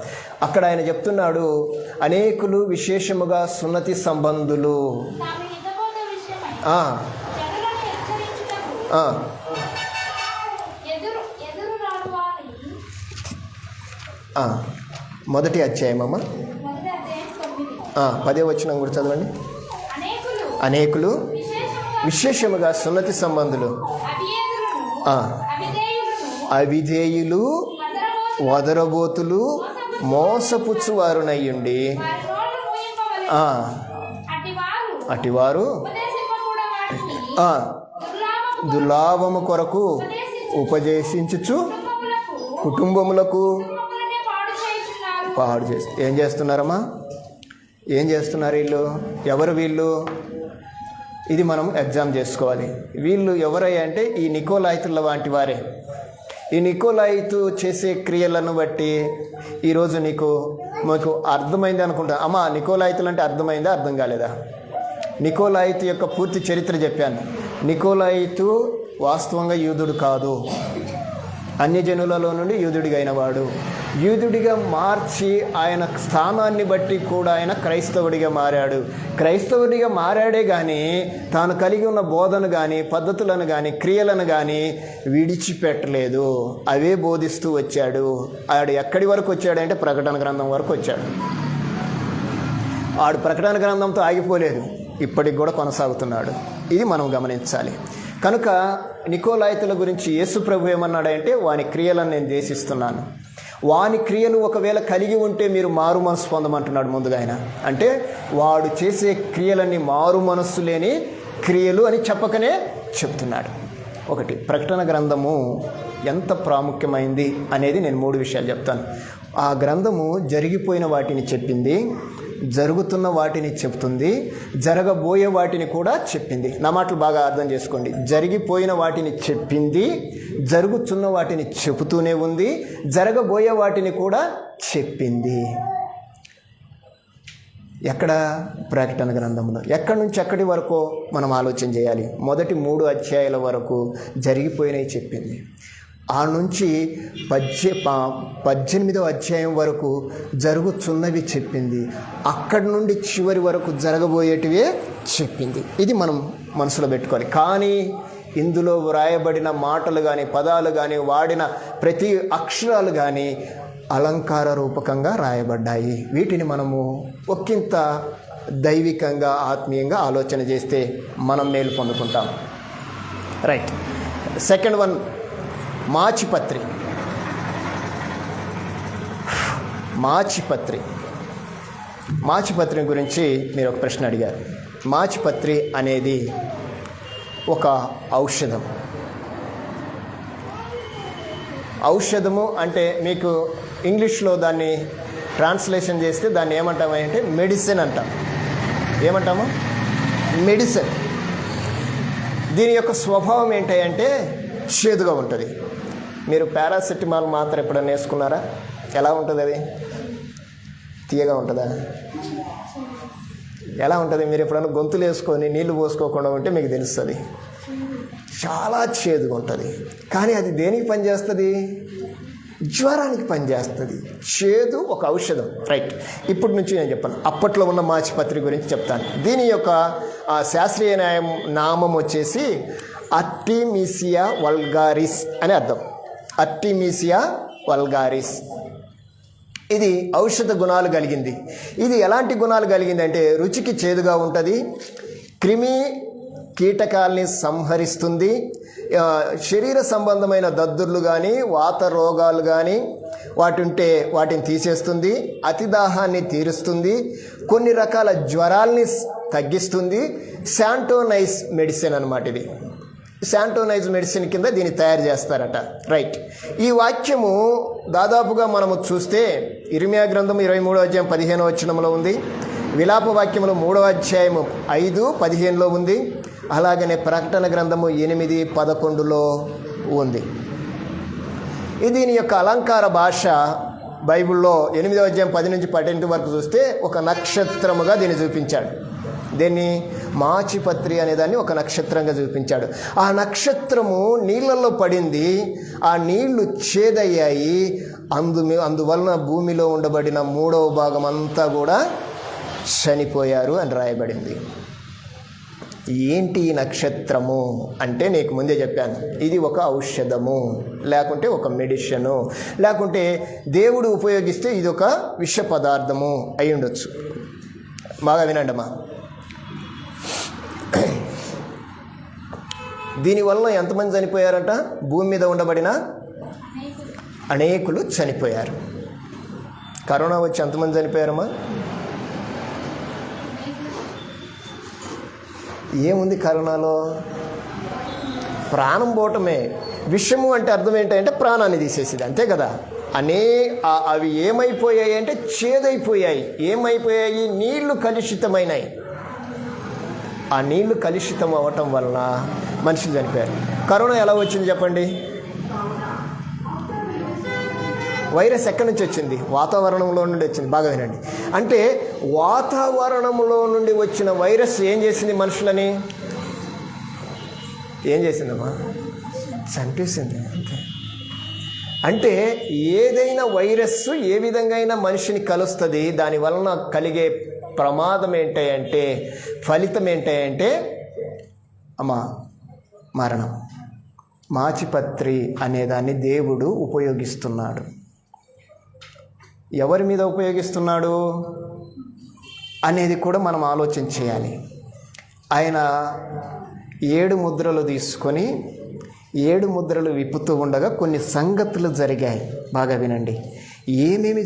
అక్కడ ఆయన చెప్తున్నాడు, అనేకులు విశేషముగా సున్నతి సంబంధులు మొదటి అధ్యాయం అమ్మ 10వ వచనం కూడా చదవండి. అనేకులు విశేషముగా సున్నతి సంబంధులు, అవిధేయులు, వదరబోతులు, మోసపుచ్చువారునయ్యుండి అటివారు దుర్లాభము కొరకు ఉపదేశించుచు కుటుంబములకు పాడు చేసి ఏం చేస్తున్నారమ్మా? ఏం చేస్తున్నారు వీళ్ళు? ఎవరు వీళ్ళు? ఇది మనం ఎగ్జామ్ చేసుకోవాలి. వీళ్ళు ఎవరయ్యా అంటే ఈ నికోలాయితుల వంటి వారే. ఈ నికోలాయితు చేసే క్రియలను బట్టి ఈరోజు మీకు అర్థమైంది అనుకుంటా. అమ్మా, నికోలాయితులు అంటే అర్థమైందా, అర్థం కాలేదా? నికోలాయితు యొక్క పూర్తి చరిత్ర చెప్పాను. నికోలాయితు వాస్తవంగా యూదుడు కాదు, అన్యజనులలో నుండి యూదుడిగా అయినవాడు. యూదుడిగా మార్చి ఆయన స్థానాన్ని బట్టి కూడా ఆయన క్రైస్తవుడిగా మారాడు. క్రైస్తవుడిగా మారాడే కానీ తాను కలిగి ఉన్న బోధను కానీ పద్ధతులను కానీ క్రియలను కానీ విడిచిపెట్టలేదు. అవే బోధిస్తూ వచ్చాడు. ఆడు ఎక్కడి వరకు వచ్చాడంటే ప్రకటన గ్రంథం వరకు వచ్చాడు. ఆడు ప్రకటన గ్రంథంతో ఆగిపోలేదు, ఇప్పటికి కూడా కొనసాగుతున్నాడు. ఇది మనం గమనించాలి. కనుక నికోలాయితుల గురించి యేసు ప్రభు ఏమన్నాడంటే, వాని క్రియలను నేను ద్వేషిస్తున్నాను. వాని క్రియలు ఒకవేళ కలిగి ఉంటే మీరు మారు మనసు పొందమంటున్నాడు ముందుగా ఆయన. అంటే వాడు చేసే క్రియలన్నీ మారు మనస్సు లేని క్రియలు అని చెప్పకనే చెప్తున్నాడు. ఒకటి, ప్రకటన గ్రంథము ఎంత ప్రాముఖ్యమైంది అనేది నేను 3 విషయాలు చెప్తాను. ఆ గ్రంథము జరిగిపోయిన వాటిని చెప్పింది, జరుగుతున్న వాటిని చెప్తుంది, జరగబోయే వాటిని కూడా చెప్పింది. నా మాటలు బాగా అర్థం చేసుకోండి. జరిగిపోయిన వాటిని చెప్పింది, జరుగుతున్న వాటిని చెబుతూనే ఉంది, జరగబోయే వాటిని కూడా చెప్పింది. ఎక్కడ? ప్రకటన గ్రంథంలో. ఎక్కడి నుంచి ఎక్కడి వరకు మనం ఆలోచన చేయాలి. మొదటి 3 అధ్యాయాల వరకు జరిగిపోయినవి చెప్పింది. ఆ నుంచి 18వ అధ్యాయం వరకు జరుగుతున్నవి చెప్పింది. అక్కడి నుండి చివరి వరకు జరగబోయేటివే చెప్పింది. ఇది మనం మనసులో పెట్టుకోవాలి. కానీ ఇందులో వ్రాయబడిన మాటలు కానీ పదాలు కానీ వాడిన ప్రతి అక్షరాలు కానీ అలంకార రూపకంగా రాయబడ్డాయి. వీటిని మనము ఒక్కింత దైవికంగా ఆత్మీయంగా ఆలోచన చేస్తే మనం మేలు పొందుకుంటాం. రైట్. సెకండ్ వన్, మాచిపత్రి. మాచిపత్రి గురించి మీరు ఒక ప్రశ్న అడిగారు. మాచిపత్రి అనేది ఒక ఔషధము అంటే మీకు ఇంగ్లీష్లో దాన్ని ట్రాన్స్లేషన్ చేస్తే దాన్ని ఏమంటామంటే మెడిసిన్ అంటాం. ఏమంటాము? మెడిసిన్. దీని యొక్క స్వభావం ఏంటంటే చేదుగా ఉంటుంది. మీరు పారాసెటమాల్ మాత్రం ఎప్పుడన్నా వేసుకున్నారా? ఎలా ఉంటుంది అది? తీయగా ఉంటుందా? ఎలా ఉంటుంది? మీరు ఎప్పుడన్నా గొంతులు వేసుకొని నీళ్లు పోసుకోకుండా ఉంటే మీకు తెలుస్తుంది. చాలా చేదుగా ఉంటుంది. కానీ అది దేనికి పనిచేస్తుంది? జ్వరానికి పనిచేస్తుంది. చేదు ఒక ఔషధం. రైట్. ఇప్పటి నుంచి నేను చెప్పాను. అప్పట్లో ఉన్న మాచిపత్రి గురించి చెప్తాను. దీని యొక్క శాస్త్రీయ నామం వచ్చేసి అర్టిమిసియా వల్గారిస్ అని అర్థం. అర్టిమిసియా వల్గారిస్. ఇది ఔషధ గుణాలు కలిగింది. ఇది ఎలాంటి గుణాలు కలిగింది అంటే రుచికి చేదుగా ఉంటుంది, క్రిమి కీటకాల్ని సంహరిస్తుంది, శరీర సంబంధమైన దద్దుర్లు కానీ వాత రోగాలు కానీ వాటిని తీసేస్తుంది, అతిదాహాన్ని తీరుస్తుంది, కొన్ని రకాల జ్వరాల్ని తగ్గిస్తుంది. శాంటోనైజ్ మెడిసిన్ అన్నమాట. ఇది శాంటోనైజ్ మెడిసిన్ కింద దీన్ని తయారు చేస్తారట. రైట్. ఈ వాక్యము దాదాపుగా మనము చూస్తే ఇర్మియా గ్రంథం 23వ అధ్యాయం 15వ వచనంలో ఉంది. విలాప వాక్యములు 3వ అధ్యాయము 5-15లో ఉంది. అలాగనే ప్రకటన గ్రంథము 8-11లో ఉంది. ఇది దీని యొక్క అలంకార భాష బైబిల్లో 8వ అధ్యాయం 10 నుంచి 18 వరకు చూస్తే ఒక నక్షత్రముగా దీన్ని చూపించాడు. దీన్ని మాచిపత్రి అనేదాన్ని ఒక నక్షత్రంగా చూపించాడు. ఆ నక్షత్రము నీళ్ళల్లో పడింది, ఆ నీళ్లు చేదయ్యాయి, అందువలన భూమిలో ఉండబడిన 3వ భాగం అంతా కూడా చనిపోయారు అని రాయబడింది. ఏంటి ఈ నక్షత్రము అంటే నీకు ముందే చెప్పాను, ఇది ఒక ఔషధము, లేకుంటే ఒక మెడిసిను, లేకుంటే దేవుడు ఉపయోగిస్తే ఇది ఒక విష పదార్థము అయి ఉండొచ్చు. బాగా వినండి అమ్మా. దీనివల్ల ఎంతమంది చనిపోయారట? భూమి మీద ఉండబడిన అనేకులు చనిపోయారు. కరోనా వచ్చి ఎంతమంది చనిపోయారమ్మా? ఏముంది కరోనాలో? ప్రాణం పోవటమే. విషము అంటే అర్థం ఏంటంటే ప్రాణాన్ని తీసేసేది, అంతే కదా. అవి ఏమైపోయాయి అంటే చేదైపోయాయి. ఏమైపోయాయి? నీళ్లు కలుషితమైనాయి. ఆ నీళ్లు కలుషితం అవ్వటం వలన మనుషులు చనిపోయారు. కరోనా ఎలా వచ్చింది చెప్పండి? వైరస్ ఎక్కడి నుంచి వచ్చింది? వాతావరణంలో నుండి వచ్చింది. బాగా వినండి. అంటే వాతావరణంలో నుండి వచ్చిన వైరస్ ఏం చేసింది? మనుషులని ఏం చేసిందమ్మా? చంపేసింది. అంటే ఏదైనా వైరస్ ఏ విధంగా అయినా మనిషిని కలుస్తుంది. దాని వలన కలిగే ప్రమాదం ఏంటంటే, ఫలితం ఏంటంటే మరణం. మాచిపత్రి అనేదాన్ని దేవుడు ఉపయోగిస్తున్నాడు. ఎవరి మీద ఉపయోగిస్తున్నాడు అనేది కూడా మనం ఆలోచన చేయాలి. ఆయన 7 ముద్రలు తీసుకొని 7 ముద్రలు విప్పుతూ ఉండగా కొన్ని సంగతులు జరిగాయి. బాగా వినండి. ఏమేమి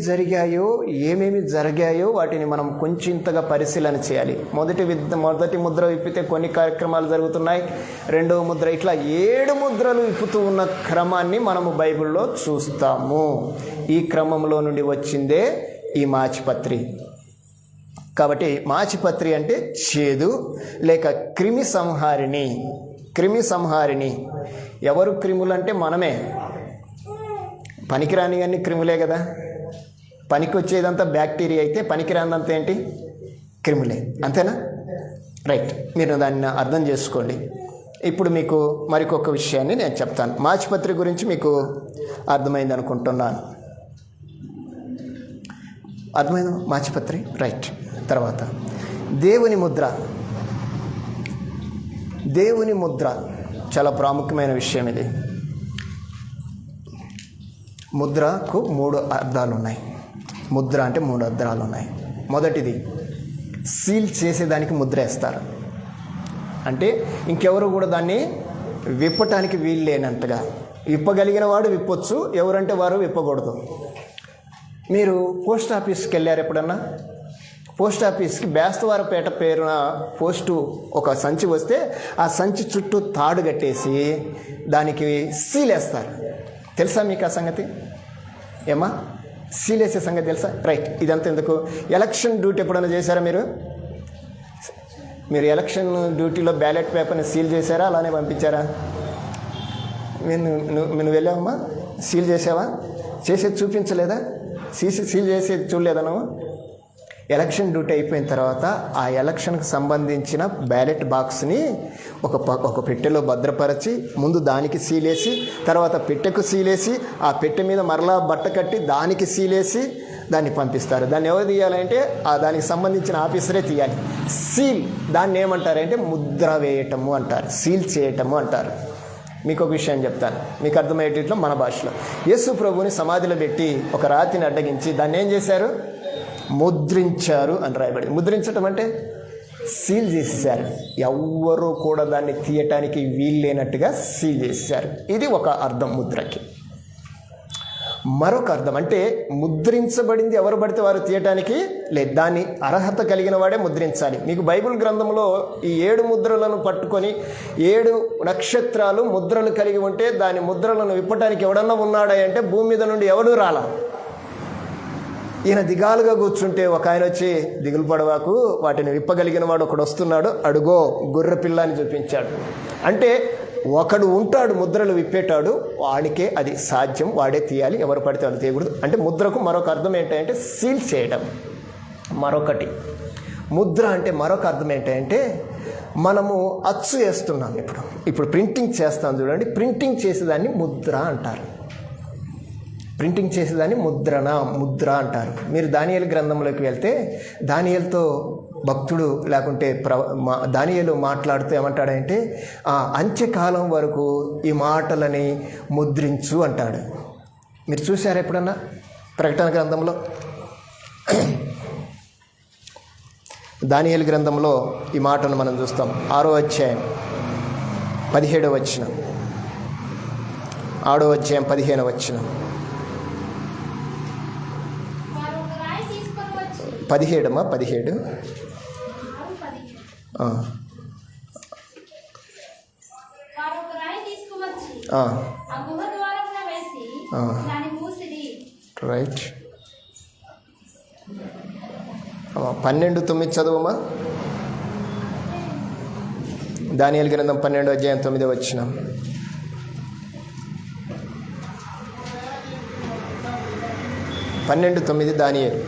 జరిగాయో వాటిని మనం కొంచెంతగా పరిశీలన చేయాలి. మొదటి ముద్ర విప్పితే కొన్ని కార్యక్రమాలు జరుగుతున్నాయి. రెండవ ముద్ర, ఇట్లా 7 ముద్రలు విప్పుతూ ఉన్న క్రమాన్ని మనము బైబిల్లో చూస్తాము. ఈ క్రమంలో నుండి వచ్చిందే ఈ మాచిపత్రి. కాబట్టి మాచిపత్రి అంటే చేదు లేక క్రిమి సంహారిణి. ఎవరు క్రిములు అంటే మనమే. పనికిరాని అన్ని క్రిములే కదా. పనికి వచ్చేదంతా బ్యాక్టీరియా అయితే పనికిరానిదంతా ఏంటి? క్రిములే. అంతేనా? రైట్. మీరు దాన్ని అర్థం చేసుకోండి. ఇప్పుడు మీకు మరికొక విషయాన్ని నేను చెప్తాను. మాచిపత్రి గురించి మీకు అర్థమైంది అనుకుంటున్నాను. అర్థమైంది మాచిపత్రి? రైట్. తర్వాత దేవుని ముద్ర చాలా ప్రాముఖ్యమైన విషయం ఇది. ముద్రకు 3 అర్థాలు ఉన్నాయి. ముద్ర అంటే 3 అర్థాలు ఉన్నాయి. మొదటిది, సీల్ చేసేదానికి ముద్ర వేస్తారు. అంటే ఇంకెవరు కూడా దాన్ని విప్పటానికి వీలు లేనంతగా. విప్పగలిగిన వాడు విప్పొచ్చు, ఎవరంటే వారు విప్పకూడదు. మీరు పోస్ట్ ఆఫీస్కి వెళ్ళారు ఎప్పుడన్నా? పోస్ట్ ఆఫీస్కి బేస్తవారపేట పేరున పోస్టు ఒక సంచి వస్తే ఆ సంచి చుట్టూ తాడు కట్టేసి దానికి సీలేస్తారు. తెలుసా మీకు ఆ సంగతి? ఏమా సీలేసే సంగతి తెలుసా? రైట్. ఇదంతా ఎందుకు? ఎలక్షన్ డ్యూటీ ఎప్పుడైనా చేశారా మీరు ఎలక్షన్ డ్యూటీలో బ్యాలెట్ పేపర్ని సీల్ చేశారా, అలానే పంపించారా? నువ్వు వెళ్ళావమ్మా? సీల్ చేసావా? చేసేది చూపించలేదా? సీల్ చేసేది చూడలేదా నువ్వు? ఎలక్షన్ డ్యూటీ అయిపోయిన తర్వాత ఆ ఎలక్షన్కి సంబంధించిన బ్యాలెట్ బాక్స్ని ఒక పెట్టెలో భద్రపరిచి ముందు దానికి సీలేసి, తర్వాత పెట్టెకు సీలేసి, ఆ పెట్టె మీద మరలా బట్ట కట్టి దానికి సీలేసి దాన్ని పంపిస్తారు. దాన్ని ఎవరు తీయాలంటే దానికి సంబంధించిన ఆఫీసరే తీయాలి. సీల్ దాన్ని ఏమంటారంటే ముద్ర వేయటము అంటారు, సీల్ చేయటము అంటారు. మీకు ఒక విషయం చెప్తాను, మీకు అర్థమయ్యేటిట్లో మన భాషలో. యేసు ప్రభుని సమాధిలో పెట్టి ఒక రాతిని అడ్డగించి దాన్ని ఏం చేశారు? ముద్రించారు అని రాయబడింది. ముద్రించటం అంటే సీల్ చేసేసారు. ఎవ్వరూ కూడా దాన్ని తీయటానికి వీల్లేనట్టుగా సీల్ చేసేసారు. ఇది ఒక అర్థం ముద్రకి. మరొక అర్థం అంటే ముద్రించబడింది ఎవరు పడితే వారు తీయటానికి లేదు, దాన్ని అర్హత కలిగిన వాడే ముద్రించాలి. మీకు బైబిల్ గ్రంథంలో ఈ 7 ముద్రలను పట్టుకొని 7 నక్షత్రాలు ముద్రలు కలిగి ఉంటే దాని ముద్రలను విప్పటానికి ఎవడన్నా ఉన్నాడా అంటే భూమి మీద నుండి ఎవడూ రాలా. ఈయన దిగాలుగా కూర్చుంటే ఒక ఆయన వచ్చి, దిగులు పడవాకు, వాటిని విప్పగలిగిన వాడు ఒకడు వస్తున్నాడు, అడుగో గొర్రె పిల్లని చూపించాడు. అంటే ఒకడు ఉంటాడు ముద్రలు విప్పేటాడు, వాడికే అది సాధ్యం, వాడే తీయాలి, ఎవరు పడితే వాళ్ళు తీయకూడదు. అంటే ముద్రకు మరొక అర్థం ఏంటంటే సీల్ చేయడం. మరొకటి ముద్ర అంటే మరొక అర్థం ఏంటంటే మనము అచ్చు వేస్తున్నాం. ఇప్పుడు ప్రింటింగ్ చేస్తాం చూడండి, ప్రింటింగ్ చేసేదాన్ని ముద్ర అంటారు. ప్రింటింగ్ చేసేదాన్ని ముద్ర అంటారు. మీరు దానియేలు గ్రంథంలోకి వెళ్తే దానియేలుతో భక్తుడు లేకుంటే దానియేలు మాట్లాడుతూ ఏమంటాడంటే అంత్యకాలం వరకు ఈ మాటలని ముద్రించు అంటాడు. మీరు చూసారా ఎప్పుడన్నా ప్రకటన గ్రంథంలో? దానియేలు గ్రంథంలో ఈ మాటను మనం చూస్తాం. 6వ అధ్యాయం 17వ వచనం, 6వ అధ్యాయం 15వ వచనం, 17 17 ఆ గుహ ద్వారమున వేసి దాని మూసిరి రైట్. 12:9 చదువమ్మా. దానియేలు గ్రంథం 12:9. 12:9 దానియేలు.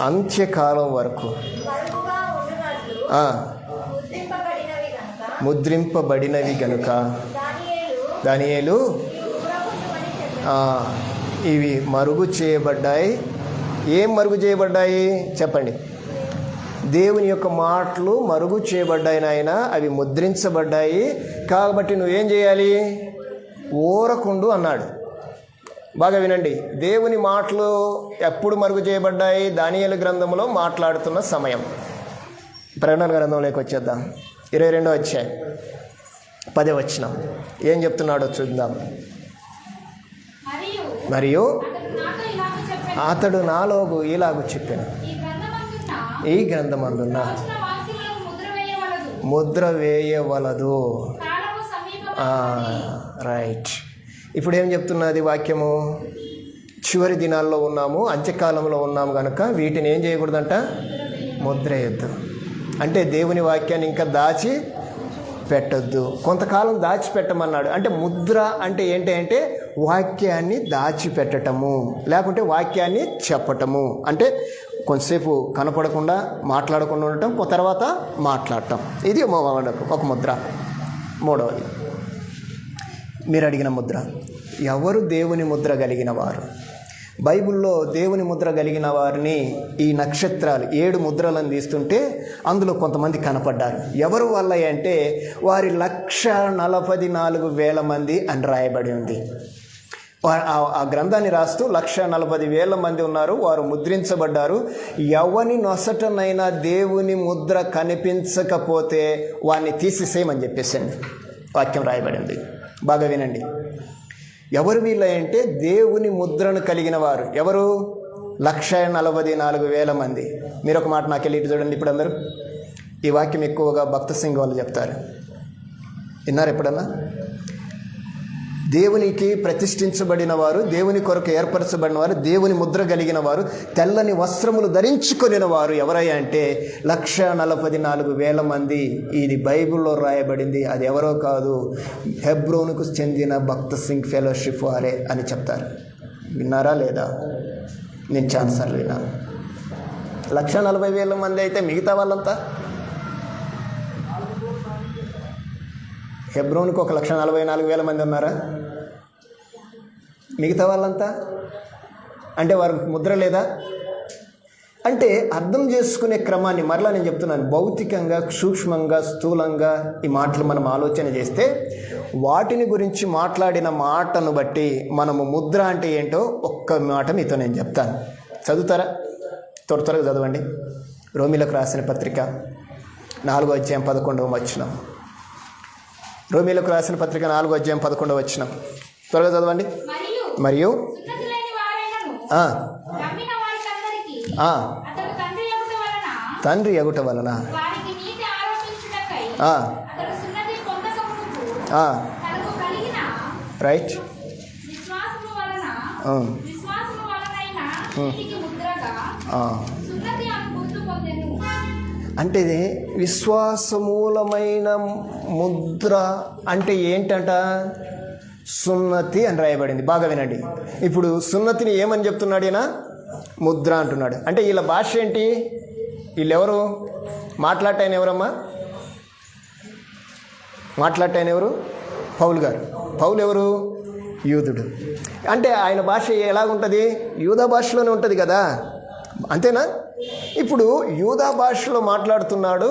అంత్యకాలం వరకు ముద్రింపబడినవి గనుక దానియేలు ఇవి మరుగు చేయబడ్డాయి. ఏం మరుగు చేయబడ్డాయి చెప్పండి? దేవుని యొక్క మాటలు మరుగు చేయబడ్డాయి నాయన, అవి ముద్రించబడ్డాయి. కాబట్టి నువ్వేం చేయాలి? ఊరకుండు అన్నాడు. బాగా వినండి. దేవుని మాటలు ఎప్పుడు మరుగు చేయబడ్డాయి? దానియేలు గ్రంథంలో మాట్లాడుతున్న సమయం. ప్రకటన గ్రంథంలోకి వచ్చేద్దాం. 22వ అధ్యాయం 10వ వచనం ఏం చెప్తున్నాడో చూద్దాం. మరియు అతడు నాలోగు ఇలాగ చెప్పాను, ఈ గ్రంథమందున్న ముద్ర వేయవలదు. రైట్. ఇప్పుడు ఏం చెప్తున్నది వాక్యము? చివరి దినాల్లో ఉన్నాము, అంత్యకాలంలో ఉన్నాము కనుక వీటిని ఏం చేయకూడదంట? ముద్ర వేయద్దు. అంటే దేవుని వాక్యాన్ని ఇంకా దాచి పెట్టద్దు, కొంతకాలం దాచిపెట్టమన్నాడు. అంటే ముద్ర అంటే ఏంటి అంటే వాక్యాన్ని దాచిపెట్టటము, లేకుంటే వాక్యాన్ని చెప్పటము. అంటే కొంతసేపు కనపడకుండా మాట్లాడకుండా ఉండటం, తర్వాత మాట్లాడటం. ఇది ఒక ముద్ర. మూడవది మీరు అడిగిన ముద్ర. ఎవరు దేవుని ముద్ర కలిగిన వారు? బైబిల్లో దేవుని ముద్ర కలిగిన వారిని ఈ నక్షత్రాలు 7 ముద్రలను తీస్తుంటే అందులో కొంతమంది కనపడ్డారు. ఎవరు వల్ల అంటే వారి 144,000 మంది అని రాయబడి ఉంది. ఆ గ్రంథాన్ని రాస్తూ 140,000 మంది ఉన్నారు, వారు ముద్రించబడ్డారు. ఎవని నొసటనైనా దేవుని ముద్ర కనిపించకపోతే వారిని తీసేసేయమని చెప్పేసింది వాక్యం రాయబడింది. బాగా వినండి. ఎవరు వీళ్ళంటే దేవుని ముద్రను కలిగిన వారు. ఎవరు? 144,000 మంది. మీరు ఒక మాట నాకు వెళ్ళి చూడండి. ఇప్పుడు అందరూ ఈ వాక్యం ఎక్కువగా భక్త సింగ్ వాళ్ళు చెప్తారు. విన్నారు ఎప్పుడన్నా? దేవునికి ప్రతిష్ఠించబడిన వారు, దేవుని కొరకు ఏర్పరచబడిన వారు, దేవుని ముద్ర కలిగిన వారు, తెల్లని వస్త్రములు ధరించుకొనిన వారు ఎవరయ్యా అంటే 144,000 మంది. ఇది బైబిల్లో రాయబడింది. అది ఎవరో కాదు, హెబ్రోనుకు చెందిన భక్త సింగ్ ఫెలోషిప్ వారే అని చెప్తారు. విన్నారా లేదా? నేను చాలాసార్లు విన్నాను. 140,000 మంది అయితే మిగతా వాళ్ళంతా హెబ్రోన్కి 144,000 మంది ఉన్నారా? మిగతా వాళ్ళంతా అంటే వారికి ముద్ర లేదా? అంటే అర్థం చేసుకునే క్రమాన్ని మరలా నేను చెప్తున్నాను. భౌతికంగా, సూక్ష్మంగా, స్థూలంగా ఈ మాటలు మనం ఆలోచన చేస్తే వాటిని గురించి మాట్లాడిన మాటను బట్టి మనము ముద్ర అంటే ఏంటో ఒక్క మాట మీతో నేను చెప్తాను. చదువుతారా? త్వరగా చదవండి. రోమీలకు రాసిన పత్రిక 4వ అధ్యాయం 11వ వచనం. రోమీలకు రాసిన పత్రిక 4వ అధ్యాయం 11వ వచనం. త్వరగా చదవండి. మరియు తండ్రి ఎగుట వలన రైట్. అంటే విశ్వాసమూలమైన ముద్ర అంటే ఏంటంట? సున్నతి అని రాయబడింది. బాగా వినండి. ఇప్పుడు సున్నతిని ఏమని చెప్తున్నాడు ఈయన? ముద్ర అంటున్నాడు. అంటే వీళ్ళ భాష ఏంటి? వీళ్ళెవరు? మాట్లాడటాయన ఎవరమ్మా? మాట్లాడటాయన ఎవరు? పౌలు గారు. పౌలు ఎవరు? యూదుడు. అంటే ఆయన భాష ఎలాగుంటుంది? యూదా భాషలోనే ఉంటుంది కదా, అంతేనా? ఇప్పుడు యూదా భాషలో మాట్లాడుతున్నాడు.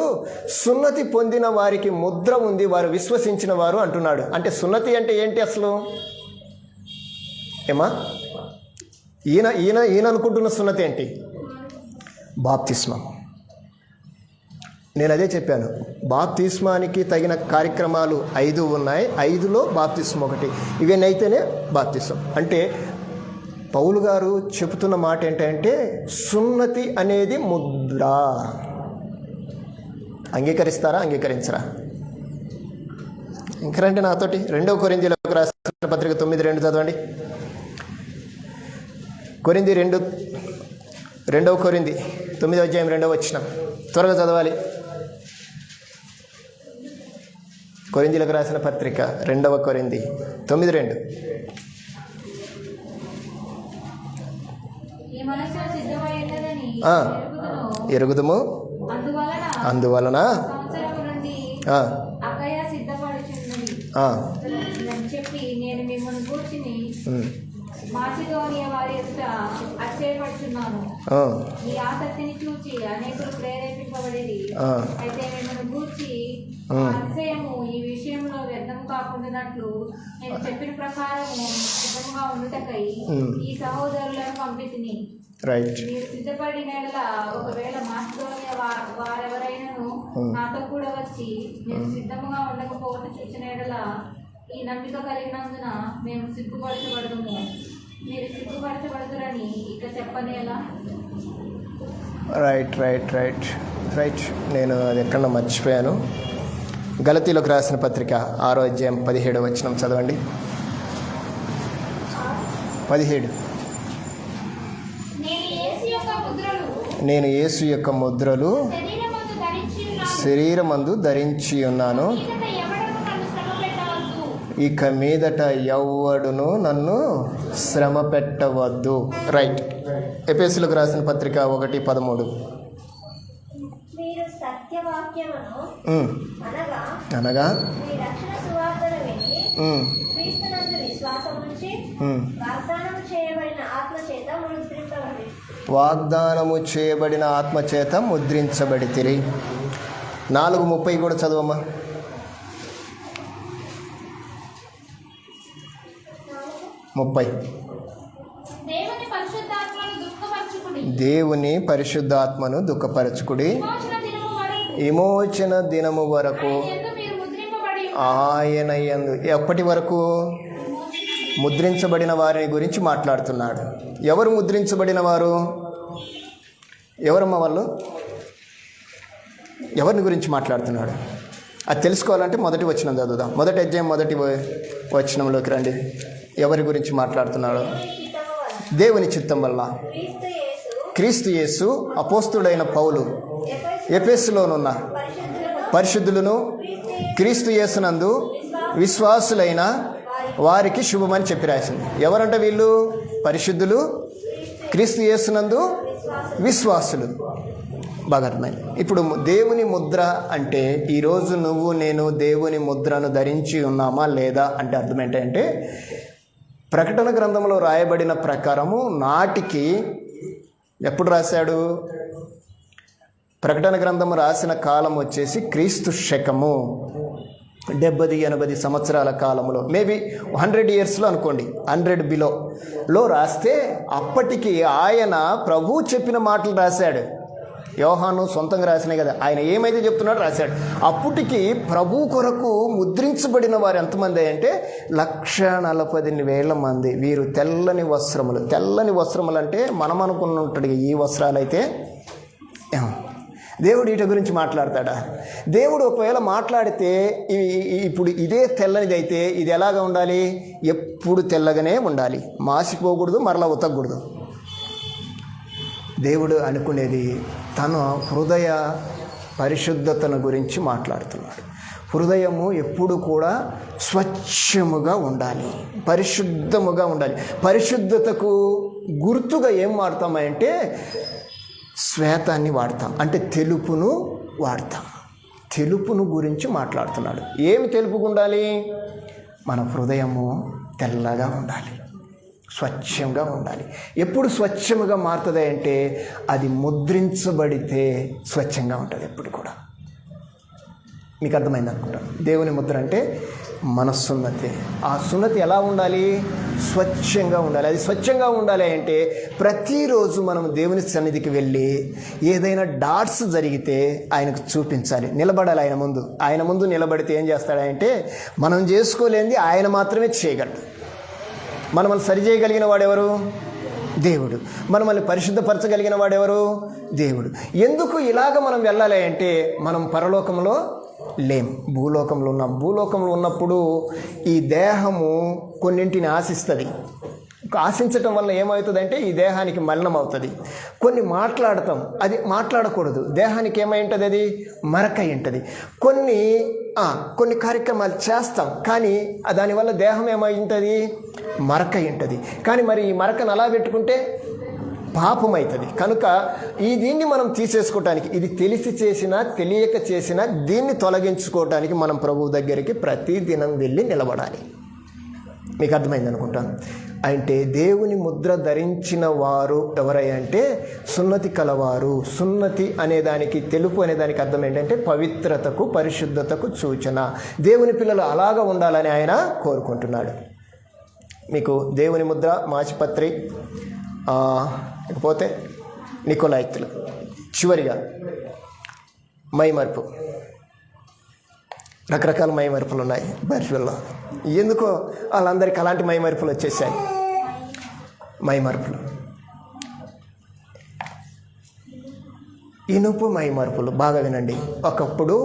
సున్నతి పొందిన వారికి ముద్ర ఉంది, వారు విశ్వసించిన వారు అంటున్నాడు. అంటే సున్నతి అంటే ఏంటి అసలు? ఏమా ఈయన అనుకుంటున్న సున్నతి ఏంటి? బాప్తిస్మం. నేను అదే చెప్పాను. బాప్తిస్మానికి తగిన కార్యక్రమాలు 5 ఉన్నాయి. 5లో బాప్తిస్మం ఒకటి. ఇవన్నీ అయితేనే బాప్తిస్మం. అంటే పౌలు గారు చెబుతున్న మాట ఏంటంటే సున్నతి అనేది ముద్ర. అంగీకరిస్తారా? అంగీకరించరా? ఇంకరంటే నాతోటి 2 కొరింథీయులకు రాసిన పత్రిక 9:2 చదవండి. కొరింథీ 2 కొరింథీ 9:2 త్వరగా చదవాలి. కొరింథీలకు రాసిన పత్రిక 2 కొరింథీ 9:2. ఎరుగుదుము, అందువలన చెప్పి నేను మిమ్మల్ని కూర్చుని మాసిదోనియా వారి ఎదుట అతిశయపడుచున్నాను. ఈ ఆసక్తిని చూచి అనేకులు ప్రేరేపింపబడేది. అయితే మిమ్మల్ని కూర్చి అతిశయము ఈ విషయంలో వ్యర్థం కాకుండానట్లు నేను చెప్పిన ప్రకారము సిద్ధంగా ఉండుటకై ఈ సహోదరులను పంపితిని. మీరు సిద్ధపడిన ఒకవేళ మాసిదోనియా వారెవరైనాను నాతో కూడా వచ్చి మీరు సిద్ధముగా ఉండకపోవడం చూసిన ఎడల ఈ నమ్మిక కలిగినందున మేము సిగ్గుపరచబడదుము. మీరు సిగ్గుపరచబడదురని ఇక చెప్పనేలా? రైట్. నేను అది ఎక్కడ మర్చిపోయాను. గలతీలకు రాసిన పత్రిక 6:17 చదవండి. 17. నేను యేసు యొక్క ముద్రలు శరీరమందు ధరించి ఉన్నాను, ఇక మీదట ఎవ్వడును నన్ను శ్రమ పెట్టవద్దు. రైట్. ఎఫెసీయులకు రాసిన పత్రిక 1:13. అనగా వాగ్దానము చేయబడిన ఆత్మచేత ముద్రించబడితిరి. 4:30 కూడా చదవమ్మా. దేవుని పరిశుద్ధాత్మను దుఃఖపరచుకుడి, విమోచన దినము వరకు ఆయన యందు. ఎప్పటి వరకు? ముద్రించబడిన వారిని గురించి మాట్లాడుతున్నాడు. ఎవరు ముద్రించబడిన వారు? ఎవరమ్మా వాళ్ళు? ఎవరిని గురించి మాట్లాడుతున్నాడు? అది తెలుసుకోవాలంటే మొదటి వచనం చదువుదాం. మొదటి అధ్యాయం 1 రండి. ఎవరి గురించి మాట్లాడుతున్నాడు? దేవుని చిత్తం వల్ల క్రీస్తు యేసు అపోస్తుడైన పౌలు ఎఫెసులోనున్న పరిశుద్ధులను క్రీస్తు యేసునందు విశ్వాసులైన వారికి శుభమని చెప్పి రాసింది. ఎవరంట వీళ్ళు? పరిశుద్ధులు, క్రీస్తు యేసునందు విశ్వాసులు. బాగా అర్థమైంది. ఇప్పుడు దేవుని ముద్ర అంటే ఈరోజు నువ్వు నేను దేవుని ముద్రను ధరించి ఉన్నామా లేదా అంటే అర్థం ఏంటంటే, ప్రకటన గ్రంథంలో రాయబడిన ప్రకారము నాటికి ఎప్పుడు రాశాడు? ప్రకటన గ్రంథము రాసిన కాలం వచ్చేసి క్రీస్తు శకము 70-80 సంవత్సరాల కాలంలో, మేబీ 100 ఇయర్స్లో అనుకోండి, 100 బిలోలో రాస్తే అప్పటికి ఆయన ప్రభు చెప్పిన మాటలు రాశాడు. యోహాను సొంతంగా రాసినాయి కదా, ఆయన ఏమైతే చెప్తున్నాడో రాశాడు. అప్పటికి ప్రభు కొరకు ముద్రించబడిన వారు ఎంతమంది అంటే 1,40,000 మంది. వీరు తెల్లని వస్త్రములు అంటే మనం అనుకున్నట్టుగా ఈ వస్త్రాలు అయితే దేవుడు వీటి గురించి మాట్లాడతాడా? దేవుడు ఒకవేళ మాట్లాడితే ఇప్పుడు ఇదే తెల్లనిది అయితే ఇది ఎలాగా ఉండాలి? ఎప్పుడు తెల్లగానే ఉండాలి, మాసిపోకూడదు, మరలా ఉతకూడదు. దేవుడు అనుకునేది తన హృదయ పరిశుద్ధతను గురించి మాట్లాడుతున్నాడు. హృదయము ఎప్పుడు కూడా స్వచ్ఛముగా ఉండాలి, పరిశుద్ధముగా ఉండాలి. పరిశుద్ధతకు గుర్తుగా ఏం వాడతామంటే శ్వేతాన్ని వాడతాం, అంటే తెలుపును వాడతాం. తెలుపును గురించి మాట్లాడుతున్నాడు. ఏమి తెలుపుగా ఉండాలి? మన హృదయము తెల్లగా ఉండాలి, స్వచ్ఛంగా ఉండాలి. ఎప్పుడు స్వచ్ఛముగా మారుతుంది అంటే అది ముద్రించబడితే స్వచ్ఛంగా ఉంటుంది ఎప్పుడు కూడా. మీకు అర్థమైంది అనుకుంటాను. దేవుని ముద్ర అంటే మనస్సున్నతి. ఆ సున్నతి ఎలా ఉండాలి? స్వచ్ఛంగా ఉండాలి. అది స్వచ్ఛంగా ఉండాలి అంటే ప్రతిరోజు మనం దేవుని సన్నిధికి వెళ్ళి ఏదైనా డాట్స్ జరిగితే ఆయనకు చూపించాలి, నిలబడాలి ఆయన ముందు నిలబడితే ఏం చేస్తాడంటే మనం చేసుకోలేనిది ఆయన మాత్రమే చేయగలడు. మనల్ని సరిచేయగలిగిన వాడెవరు? దేవుడు. మనల్ని పరిశుద్ధపరచగలిగిన వాడెవరు? దేవుడు. ఎందుకు ఇలాగ మనం వెళ్ళాలి అంటే మనం పరలోకంలో లేం. భూలోకంలో ఉన్నప్పుడు ఈ దేహము కొన్నింటిని ఆశిస్తుంది. ఆశించటం వల్ల ఏమవుతుందంటే ఈ దేహానికి మలినం అవుతుంది. కొన్ని మాట్లాడతాం, అది మాట్లాడకూడదు, దేహానికి ఏమై ఉంటుంది, అది మరక ఉంటుంది. కొన్ని కార్యక్రమాలు చేస్తాం, కానీ దానివల్ల దేహం ఏమై ఉంటుంది, మరక ఉంటుంది. కానీ మరి ఈ మరకను అలా పెట్టుకుంటే పాపం అవుతుంది. కనుక దీన్ని మనం తీసేసుకోవటానికి, ఇది తెలిసి చేసినా తెలియక చేసినా దీన్ని తొలగించుకోవటానికి మనం ప్రభువు దగ్గరికి ప్రతిదినం వెళ్ళి నిలబడాలి. మీకు అర్థమైంది అనుకుంటాను. అంటే దేవుని ముద్ర ధరించిన వారు ఎవరై అంటే సున్నతి కలవారు. సున్నతి అనేదానికి, తెలుపు అనేదానికి అర్థం ఏంటంటే పవిత్రతకు, పరిశుద్ధతకు సూచన. దేవుని పిల్లలు అలాగా ఉండాలని ఆయన కోరుకుంటున్నాడు. మీకు దేవుని ముద్ర, మాచిపత్రి, ఇకపోతే నికోలాయిత్తులు. చివరిగా మైమరుపు. రకరకాల మైమరుపులు ఉన్నాయి బైబిల్లో. ఎందుకో వాళ్ళందరికీ అలాంటి మైమరుపులు వచ్చేసాయి. మైమరుపులు, ఇనుపు మైమరుపులు. బాగా వినండి. ఒకప్పుడు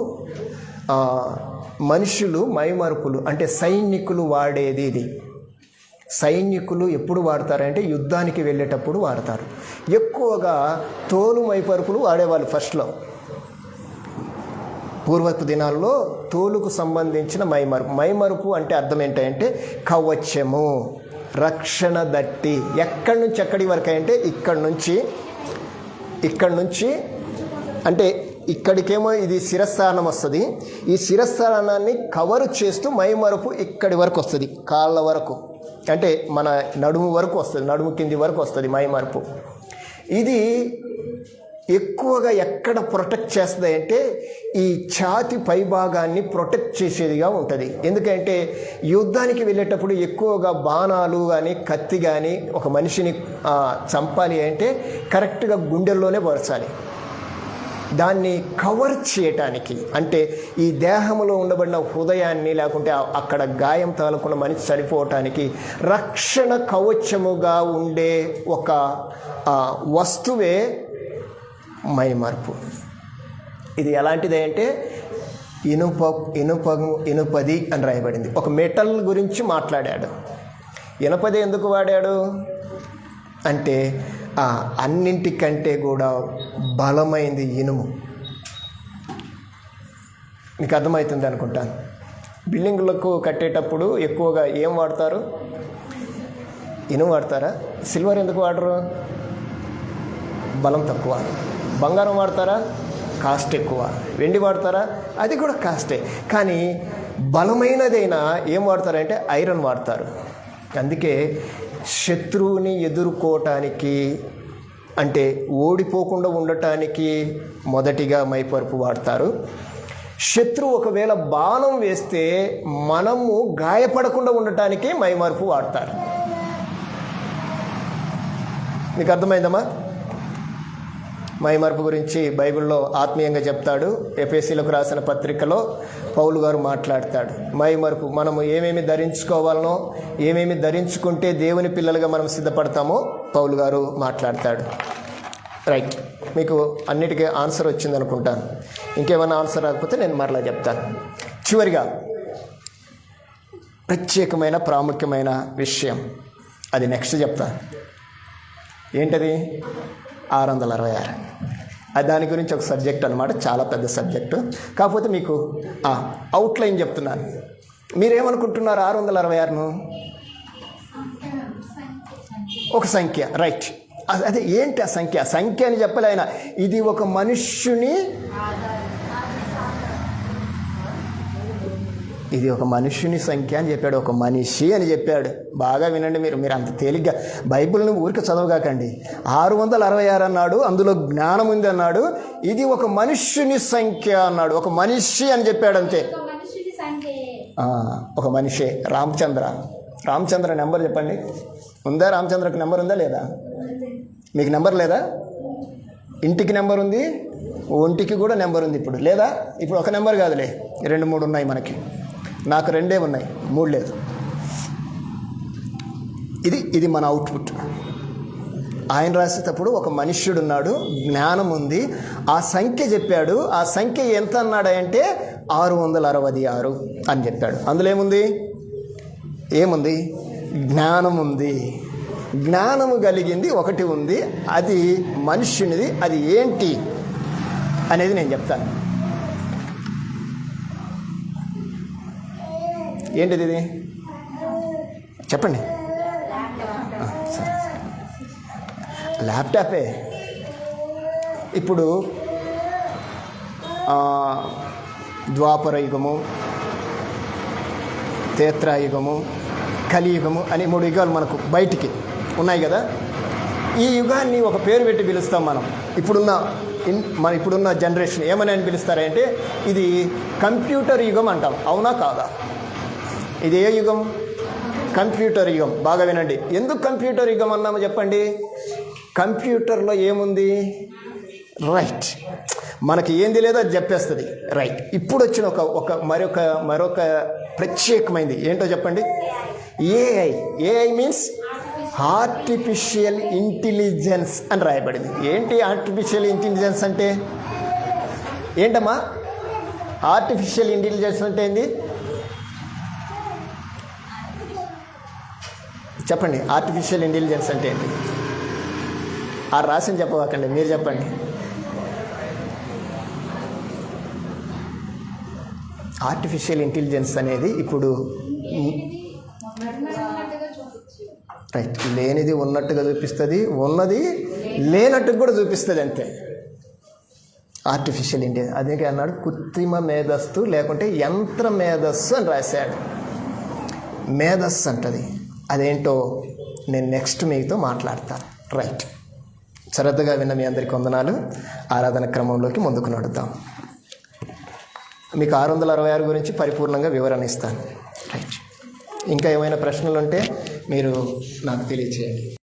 మనుషులు మైమరుపులు అంటే సైనికులు వాడేది ఇది. సైనికులు ఎప్పుడు వాడతారంటే యుద్ధానికి వెళ్ళేటప్పుడు వాడతారు. ఎక్కువగా తోలు మైమరుపులు వాడేవాళ్ళు ఫస్ట్లో. పూర్వపు దినాల్లో తోలుకు సంబంధించిన మైమరుపు అంటే అర్థం ఏంటంటే కవచము, రక్షణ దట్టి. ఎక్కడి నుంచి ఎక్కడి వరకు అంటే ఇక్కడి నుంచి అంటే ఇక్కడికేమో ఇది శిరస్సానం వస్తుంది. ఈ శిరస్సానాన్ని కవరు చేస్తూ మైమరుపు ఇక్కడి వరకు వస్తుంది, కాళ్ళ వరకు, అంటే మన నడుము వరకు వస్తుంది, నడుము కింది వరకు వస్తుంది మైమరుపు. ఇది ఎక్కువగా ఎక్కడ ప్రొటెక్ట్ చేస్తుంది అంటే ఈ ఛాతి పైభాగాన్ని ప్రొటెక్ట్ చేసేదిగా ఉంటుంది. ఎందుకంటే యుద్ధానికి వెళ్ళేటప్పుడు ఎక్కువగా బాణాలు కానీ కత్తి కానీ ఒక మనిషిని చంపాలి అంటే కరెక్ట్గా గుండెల్లోనే పరచాలి. దాన్ని కవర్ చేయటానికి, అంటే ఈ దేహంలో ఉండబడిన హృదయాన్ని, లేకుంటే అక్కడ గాయం తగలకుండా మనిషి చనిపోవటానికి రక్షణ కవచముగా ఉండే ఒక వస్తువే మైమరుపు. ఇది ఎలాంటిది అంటే ఇనుపది అని రాయబడింది. ఒక మెటల్ గురించి మాట్లాడాడు. ఇనుపది ఎందుకు వాడాడు అంటే అన్నింటికంటే కూడా బలమైంది ఇనుము. మీకు అర్థమవుతుంది అనుకుంటాను. బిల్డింగులకు కట్టేటప్పుడు ఎక్కువగా ఏం వాడతారు? ఇనుము వాడతారా? సిల్వర్ ఎందుకు వాడరు? బలం తక్కువ. బంగారం వాడతారా? కాస్ట్ ఎక్కువ. వెండి వాడతారా? అది కూడా కాస్టే. కానీ బలమైనదైనా ఏం వాడతారంటే ఐరన్ వాడతారు. అందుకే శత్రువుని ఎదుర్కోవటానికి, అంటే ఓడిపోకుండా ఉండటానికి మొదటిగా మైమరుపు వాడతారు. శత్రువు ఒకవేళ బాణం వేస్తే మనము గాయపడకుండా ఉండటానికి మైమరుపు వాడతారు. మీకు అర్థమైందమ్మా? మైమరుపు గురించి బైబిల్లో ఆత్మీయంగా చెప్తాడు. ఎఫెసీలకు రాసిన పత్రికలో పౌలు గారు మాట్లాడతాడు. మైమరుపు మనము ఏమేమి ధరించుకోవాలనో, ఏమేమి ధరించుకుంటే దేవుని పిల్లలుగా మనం సిద్ధపడతామో పౌలు గారు మాట్లాడతాడు. రైట్, మీకు అన్నిటికీ ఆన్సర్ వచ్చింది అనుకుంటాను. ఇంకేమైనా ఆన్సర్ రాకపోతే నేను మరలా చెప్తాను. చివరిగా ప్రత్యేకమైన ప్రాముఖ్యమైన విషయం, అది నెక్స్ట్ చెప్తాను. ఏంటది? 666. దాని గురించి ఒక సబ్జెక్ట్ అనమాట, చాలా పెద్ద సబ్జెక్టు. కాకపోతే మీకు అవుట్లైన్ చెప్తున్నాను. మీరేమనుకుంటున్నారు 666ను? ఒక సంఖ్య. రైట్, అదే ఏంటి ఆ సంఖ్య? సంఖ్య అని చెప్పలే ఆయన. ఇది ఒక మనుష్యుని, ఇది ఒక మనుష్యుని సంఖ్య అని చెప్పాడు. ఒక మనిషి అని చెప్పాడు. బాగా వినండి. మీరు అంత తేలిగ్గా బైబిల్ని ఊరికి చదవగాకండి. 666 అన్నాడు, అందులో జ్ఞానం ఉంది అన్నాడు. ఇది ఒక మనుష్యుని సంఖ్య అన్నాడు. ఒక మనిషి అని చెప్పాడు అంతే. ఒక మనిషే. రామచంద్ర నెంబర్ చెప్పండి. ఉందా? రామచంద్రకు నెంబర్ ఉందా లేదా? మీకు నెంబర్ లేదా? ఇంటికి నెంబర్ ఉంది, ఒంటికి కూడా నెంబర్ ఉంది. ఇప్పుడు లేదా? ఇప్పుడు ఒక నెంబర్ కాదులే, 2, 3 ఉన్నాయి మనకి. నాకు 2 ఉన్నాయి, 3 లేదు. ఇది మన అవుట్పుట్. ఆయన రాసేటప్పుడు ఒక మనుష్యుడు ఉన్నాడు, జ్ఞానం ఉంది, ఆ సంఖ్య చెప్పాడు. ఆ సంఖ్య ఎంత అన్నాడంటే 666 అని చెప్పాడు. అందులో ఏముంది? జ్ఞానం ఉంది. జ్ఞానము కలిగింది ఒకటి ఉంది, అది మనుష్యునిది. అది ఏంటి అనేది నేను చెప్తాను. ఏంటిది ఇది? చెప్పండి. ల్యాప్టాపే. ఇప్పుడు ద్వాపర యుగము, త్రేతాయుగము, కలియుగము అని 3 యుగాలు మనకు బయటికి ఉన్నాయి కదా. ఈ యుగాన్ని ఒక పేరు పెట్టి పిలుస్తాం మనం. ఇప్పుడున్న జనరేషన్ ఏమని పిలుస్తారంటే ఇది కంప్యూటర్ యుగం అంటాం. అవునా కాదా? ఇది ఏ యుగం? కంప్యూటర్ యుగం. బాగా వినండి. ఎందుకు కంప్యూటర్ యుగం అన్నామో చెప్పండి. కంప్యూటర్లో ఏముంది? రైట్. మనకి ఏంది లేదో అది చెప్పేస్తుంది. రైట్. ఇప్పుడు వచ్చిన మరొక ప్రత్యేకమైనది ఏంటో చెప్పండి. ఏఐ మీన్స్ ఆర్టిఫిషియల్ ఇంటెలిజెన్స్ అని రాయబడింది. ఏంటి ఆర్టిఫిషియల్ ఇంటెలిజెన్స్ అంటే? ఏంటమ్మా ఆర్టిఫిషియల్ ఇంటెలిజెన్స్ అంటే ఏంది? చెప్పండి. ఆర్టిఫిషియల్ ఇంటెలిజెన్స్ అంటే ఏంటి? రాసింది చెప్పవాకండి, మీరు చెప్పండి. ఆర్టిఫిషియల్ ఇంటెలిజెన్స్ అనేది ఇప్పుడు రైట్, లేనిది ఉన్నట్టుగా చూపిస్తుంది, ఉన్నది లేనట్టుగా కూడా చూపిస్తుంది. అంతే ఆర్టిఫిషియల్ ఇంటెలిజెన్స్. అదే అన్నాడు కృత్రిమ మేధస్సు లేకుంటే యంత్ర మేధస్సు అని రాశాడు. మేధస్సు అంటది. అదేంటో నేను నెక్స్ట్ మీతో మాట్లాడతాను. రైట్. శ్రద్ధగా విన్న మీ అందరికీ వందనాలు. ఆరాధన క్రమంలోకి ముందుకు నడుద్దాం. మీకు 666 గురించి పరిపూర్ణంగా వివరణ ఇస్తాను. రైట్. ఇంకా ఏమైనా ప్రశ్నలు ఉంటే మీరు నాకు తెలియచేయండి.